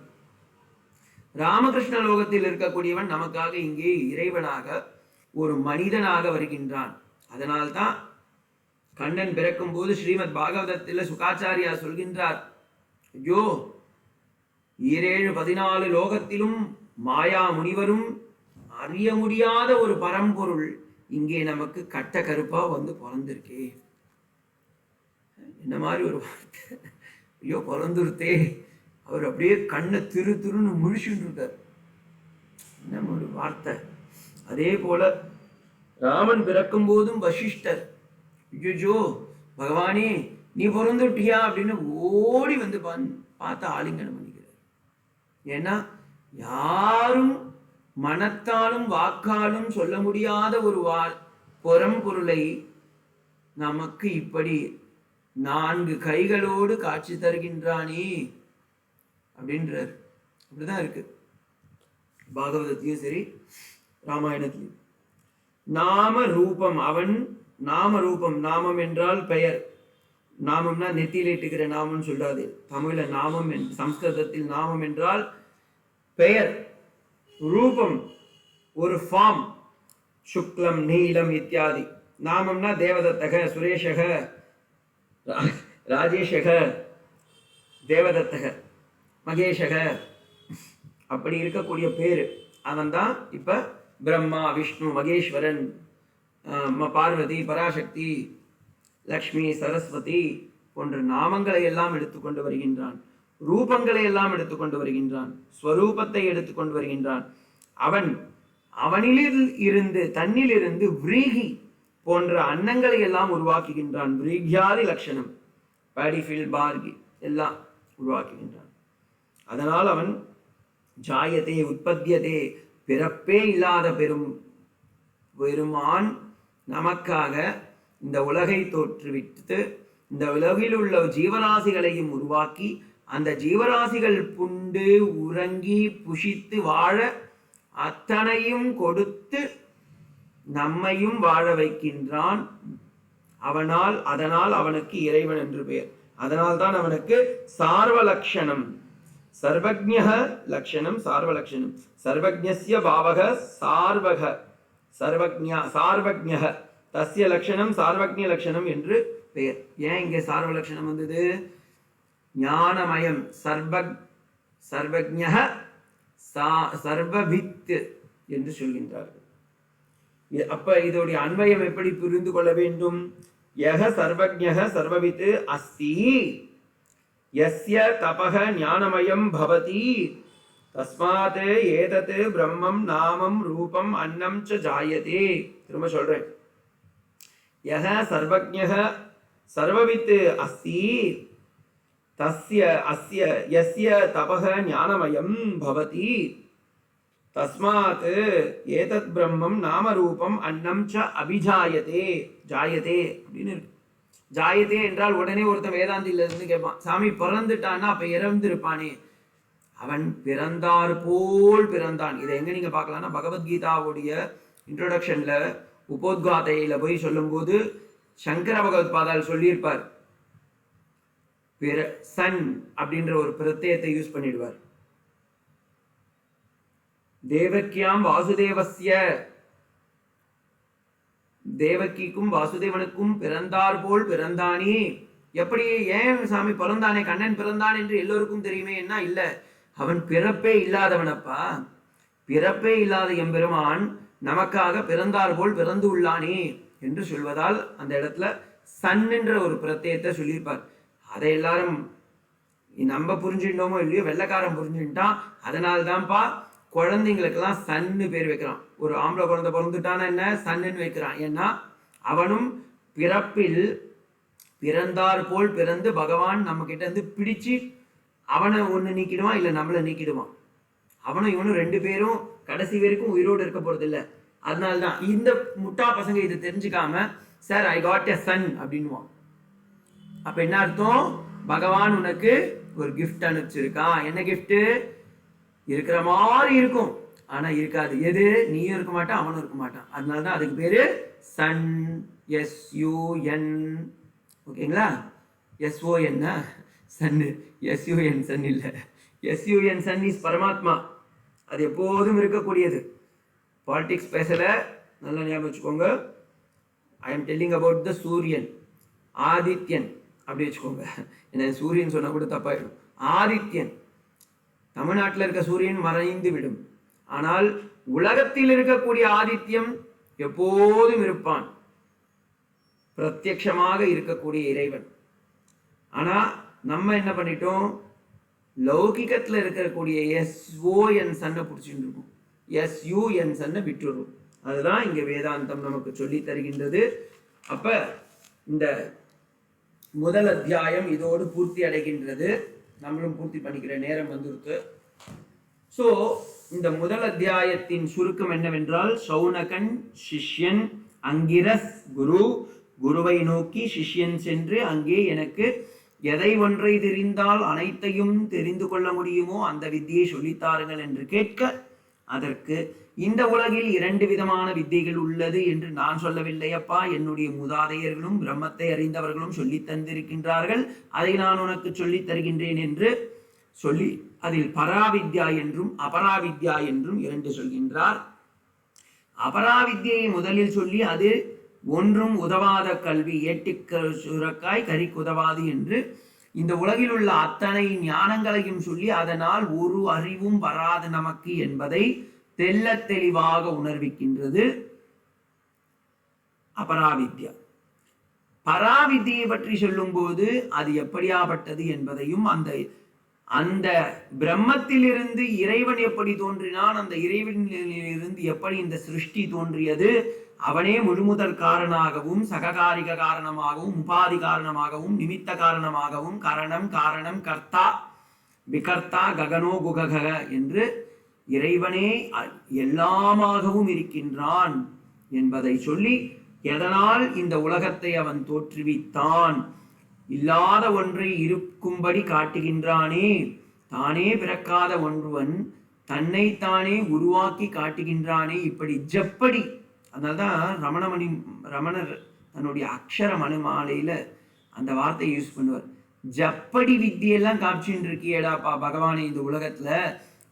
ராமகிருஷ்ண லோகத்தில் இருக்கக்கூடியவன் நமக்காக இங்கே இறைவனாக ஒரு மனிதனாக வருகின்றான். அதனால்தான் கண்ணன் பிறக்கும் போது ஸ்ரீமத் பாகவதத்தில் சுகாச்சாரியா சொல்கின்றார், ஐயோ 7 14 லோகத்திலும் மாயா முனிவரும் அறிய முடியாத ஒரு பரம்பொருள் இங்கே நமக்கு கட்ட கருப்பா வந்து பிறந்திருக்கே. என்ன மாதிரி ஒரு வார்த்தை, ஐயோ பிறந்துருத்தே. அவர் அப்படியே கண்ணை திருன்னு முழிச்சுட்டு இருக்கார். என்ன ஒரு வார்த்தை. அதே போல ராமன் பிறக்கும் போதும் வசிஷ்டர் ஐயோ பகவானே நீ பிறந்துட்டியா அப்படின்னு ஓடி வந்து பார்த்து ஆலிங்கனம் பண்ணிக்கிறார். ஏன்னா யாரும் மனத்தாலும் வாக்காலும் சொல்ல முடியாத ஒரு பொருளை நமக்கு இப்படி 4 கைகளோடு காட்சி தருகின்றானே அப்படின்றார். அப்படிதான் இருக்கு பாகவதத்திலையும் சரி ராமாயணத்திலையும். நாம ரூபம், அவன் நாம ரூபம். நாமம் என்றால் பெயர். நாமம்னா நெத்தியில இட்டுக்கிற நாமம் சொல்லாது. தமிழ்ல நாமம், சம்ஸ்கிருதத்தில் நாமம் என்றால் பெயர். ரூபம் ஒரு ஃபார்ம். சுக்லம் நீலம் இத்தியாதி. நாமம்னா தேவதத்தக, சுரேஷக, ராஜேஷக, தேவதத்தக, மகேஷக, அப்படி இருக்கக்கூடிய பேரு. அவன் தான் இப்ப பிரம்மா, விஷ்ணு, மகேஸ்வரன், பார்வதி, பராசக்தி, லக்ஷ்மி, சரஸ்வதி போன்ற நாமங்களை எல்லாம் எடுத்துக்கொண்டு வருகின்றான். ரூபங்களை எல்லாம் எடுத்துக்கொண்டு வருகின்றான். ஸ்வரூபத்தை எடுத்துக்கொண்டு வருகின்றான். அவனில் இருந்து, தன்னில் இருந்து விரீகி போன்ற அன்னங்களை எல்லாம் உருவாக்குகின்றான். விரீகியாதி லட்சணம், பாடிஃபீல்ட், பார்கி எல்லாம் உருவாக்குகின்றான். அதனால் அவன் ஜாயதே உற்பத்தியதே, பிறப்பே இல்லாத பெருமான் நமக்காக இந்த உலகை தோற்றுவித்து இந்த உலகில் உள்ள ஜீவராசிகளையும் உருவாக்கி அந்த ஜீவராசிகள் புண்டு உறங்கி புஷித்து வாழ அத்தனையும் கொடுத்து நம்மையும் வாழ வைக்கின்றான். அதனால் அவனுக்கு இறைவன் என்று பெயர். அதனால் தான் அவனுக்கு சார்வலக்ஷணம், சர்வஜ்ஞ லக்ஷணம், சார்வலக்ஷணம். சர்வஜ்ஞஸ்ய பாவக சார்வக, சார்வஜ்ஞ தஸ்ய லக்ஷணம் சார்வஜ்ஞ லக்ஷணம் என்று பெயர். ஏன் இங்கே சார்வலக்ஷணம் வந்தது? ஞானமயம், சர்வஜ்ஞ சர்வவித் என்று சொல்கின்றார்கள். அப்ப இதோடைய அன்வயம் எப்படி புரிந்து கொள்ள வேண்டும்? யக சர்வஜ்ஞ சர்வவித் அஸ்தி யஸ்ய தபஹ ஞானமயம் பவதி தஸ்மாத் ஏதத் பிரம்மம் நாமம் ரூபம் அன்னம் ச ஜாயதே. திரும்ப சொல்றேன். யக சர்வஜ்ஞ சர்வவித் அஸ்தி அஸ்ய யஸ்ய தபஹ ஞானமயம் பவதி தஸ்மாத் ஏதத் பிரம்மம் நாம ரூபம் அன்னம் ச அபிஜாயதே. ஜாயதே அப்படின்னு இருக்கு. ஜாயதே என்றால் உடனே ஒருத்தன் வேதாந்தில இருந்து கேட்பான், சாமி பிறந்துட்டான்னா அப்ப இறந்திருப்பானே. அவன் பிறந்தார் போல் பிறந்தான். இதை எங்க நீங்க பார்க்கலாம்னா பகவத்கீதாவுடைய இன்ட்ரோடக்ஷன்ல உபோத்காதையில போய் சொல்லும் போது சங்கர பகவத் பாதால் சொல்லியிருப்பார். சன் அப்படின்ற ஒரு பிரத்யத்தை யூஸ் பண்ணிடுவார். தேவக்கியாம் வாசுதேவஸ்ய, தேவக்கிக்கும் வாசுதேவனுக்கும் பிறந்தார் போல் பிறந்தானே. எப்படி? ஏன் சாமி பிறந்தானே, கண்ணன் பிறந்தான் என்று எல்லோருக்கும் தெரியுமே. என்ன இல்ல, அவன் பிறப்பே இல்லாதவனப்பா. பிறப்பே இல்லாத எம்பெருமான் நமக்காக பிறந்தார் போல் பிறந்து உள்ளானே என்று சொல்வதால் அந்த இடத்துல சன் என்ற ஒரு பிரத்யத்தை சொல்லியிருப்பார். அதை எல்லாரும் நம்ம புரிஞ்சுட்டோமோ இல்லையோ, வெள்ளைக்காரன் புரிஞ்சுட்டான். அதனால்தான்ப்பா குழந்தைங்களுக்கெல்லாம் சன்னு பேர் வைக்கிறான். ஒரு ஆம்பளை குழந்தை பிறந்துட்டானா என்ன, சன்னுன்னு வைக்கிறான். ஏன்னா அவனும் பிறப்பில் பிறந்தார் போல் பிறந்து பகவான் நம்ம கிட்ட இருந்து பிடிச்சு அவனை ஒன்று நீக்கிடுவான், இல்லை நம்மளை நீக்கிடுவான். அவனும் இவனும் 2 பேரும் கடைசி வரைக்கும் உயிரோடு இருக்க போறது இல்லை. அதனால்தான் இந்த முட்டா பசங்க இதை தெரிஞ்சுக்காம sir I got a son அப்படின்வான். அப்ப என்ன அர்த்தம்? பகவான் உனக்கு ஒரு கிஃப்ட் அனுப்பிச்சிருக்கான். என்ன கிஃப்ட்? இருக்கிற மாதிரி இருக்கும் ஆனா இருக்காது. எது? நீயும் இருக்க மாட்டான், அவனும் இருக்க மாட்டான். அதனாலதான் அதுக்கு பேரு சன். SUN. ஓகேங்களா? SON சன், SUN சன் இல்ல. SUN சன் இஸ் பரமாத்மா. அது எப்போதும் இருக்கக்கூடியது. பாலிடிக்ஸ் பேசல, நல்லா ஞாபகம் வச்சுக்கோங்க. I am telling about the சூரியன், ஆதித்யன் அப்படி வச்சுக்கோங்க. என்ன சூரியன் சொன்னா கூட தப்பாயிடும். ஆதித்யன். தமிழ்நாட்டில் இருக்க சூரியன் மறைந்து விடும். ஆனால் உலகத்தில் இருக்கக்கூடிய ஆதித்யம் எப்போதும் இருப்பான், பிரத்யட்சமாக இருக்கக்கூடிய இறைவன். ஆனா நம்ம என்ன பண்ணிட்டோம், லௌகிகத்துல இருக்கக்கூடிய SON சன்னை பிடிச்சிட்டு இருக்கோம், SUN சன்னை விட்டுறோம். அதுதான் இங்க வேதாந்தம் நமக்கு சொல்லி தருகின்றது. அப்ப இந்த முதல் அத்தியாயம் இதோடு பூர்த்தி அடைகின்றது. நம்மளும் பூர்த்தி பண்ணிக்கிற நேரம் வந்துருக்கு. சோ இந்த முதல் அத்தியாயத்தின் சுருக்கம் என்னவென்றால், சௌனகன் சிஷ்யன் அங்கிரஸ் குரு, குருவை நோக்கி சிஷ்யன் சென்று அங்கே எனக்கு எதை ஒன்றை தெரிந்தால் அனைத்தையும் தெரிந்து கொள்ள முடியுமோ அந்த வித்தியை சொல்லித்தாருங்கள் என்று கேட்க, அதற்கு இந்த உலகில் 2 விதமான வித்தைகள் உள்ளது என்று நான் சொல்லவில்லை அப்பா, என்னுடைய மூதாதையர்களும் பிரம்மத்தை அறிந்தவர்களும் சொல்லி தந்திருக்கின்றார்கள், அதை நான் உனக்கு சொல்லித் தருகின்றேன் என்று சொல்லி அதில் பராவித்யா என்றும் அபராவித்யா என்றும் 2 சொல்கின்றார். அபராவித்யை முதலில் சொல்லி அது ஒன்றும் உதவாத கல்வி, ஏட்டிக்கு சுரக்காய் கறிக்கு உதவாது என்று இந்த உலகில் உள்ள அத்தனை ஞானங்களையும் சொல்லி அதனால் ஒரு அறிவும் வராது நமக்கு என்பதை தெல்ல தெளிவாக உணர்விக்கின்றது அபராவித்யா. பராவித்தியை பற்றி சொல்லும் போது அது எப்படியாப்பட்டது என்பதையும், அந்த பிரம்மத்திலிருந்து இறைவன் எப்படி தோன்றினான், அந்த இறைவனிலிருந்து எப்படி இந்த சிருஷ்டி தோன்றியது, அவனே முழுமுதல் காரணமாகவும் சககாரிக காரணமாகவும் உபாதி காரணமாகவும் நிமித்த காரணமாகவும் கரணம் காரணம் கர்த்தா விகர்த்தா ககனோ குகக என்று இறைவனே எல்லாமாகவும் இருக்கின்றான் என்பதை சொல்லி, எதனால் இந்த உலகத்தை அவன் தோற்றுவித்தான், இல்லாத ஒன்றை இருக்கும்படி காட்டுகின்றானே, தானே பிறக்காத ஒன்றுவன் தன்னைத்தானே உருவாக்கி காட்டுகின்றானே, இப்படி ஜப்படி. அதனால்தான் ரமணர் தன்னுடைய அக்ஷர மணிமாலையில அந்த வார்த்தையை யூஸ் பண்ணுவார். ஜப்படி வித்தியெல்லாம் காமிச்சுட்டு இருக்கியேடாப்பா பகவானே, இந்த உலகத்துல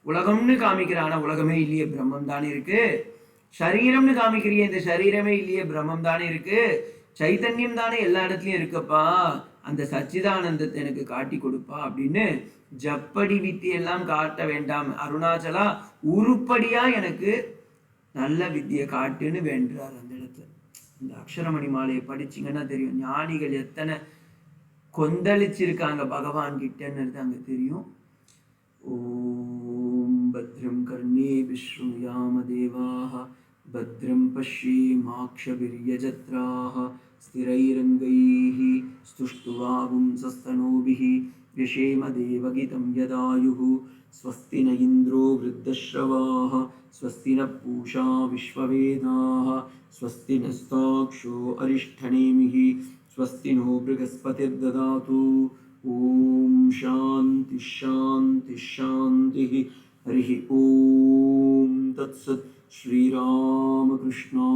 உலகம்னு காமிக்கிறான உலகமே இல்லையே, பிரம்மம் தானே இருக்கு. சரீரம்னு காமிக்கிறிய, இந்த சரீரமே இல்லையே, பிரம்மம் தானே இருக்கு. சைத்தன்யம் தானே எல்லா இடத்துலயும் இருக்குப்பா, அந்த சச்சிதானந்தத்தை எனக்கு காட்டி கொடுப்பா அப்படின்னு ஜப்படி வித்தியெல்லாம் காட்ட வேண்டாம் அருணாச்சலா, உருப்படியா எனக்கு நல்ல வித்தியை காட்டுன்னு வேண்டுறார் அந்த இடத்துல. இந்த அக்ஷரமணி மாலையை படிச்சிங்கன்னா தெரியும் ஞானிகள் எத்தனை கொந்தளிச்சிருக்காங்க பகவான் கிட்டன்னு அங்க தெரியும். ஓம் பத்ரம் கர்ணே விஷ்ணுயாம தேவாஹ பத்ரம் பஷ்யேமாக்ஷபிர்யஜத்ராஹ ஸ்திரைரங்கைः ஸ்துஷ்டுவாகும்சஸ்தனூபிः யசேம தேவகிதம் யதாயுः ஸ்வஸ்தி ந இந்திரோ விருத்தஸ்ரவாः ஸ்வஸ்தி ந பூஷா விஸ்வவேதாः ஸ்வஸ்தி நஸ்தாக்ஷோ அரிஷ்டநேமிः ஸ்வஸ்தி நோ ப்ருகஸ்பதிர்ததாது. ஓம் சாந்தி சாந்தி சாந்தி. ஹரி ஓம் தத்சத். ஸ்ரீராமகிருஷ்ணா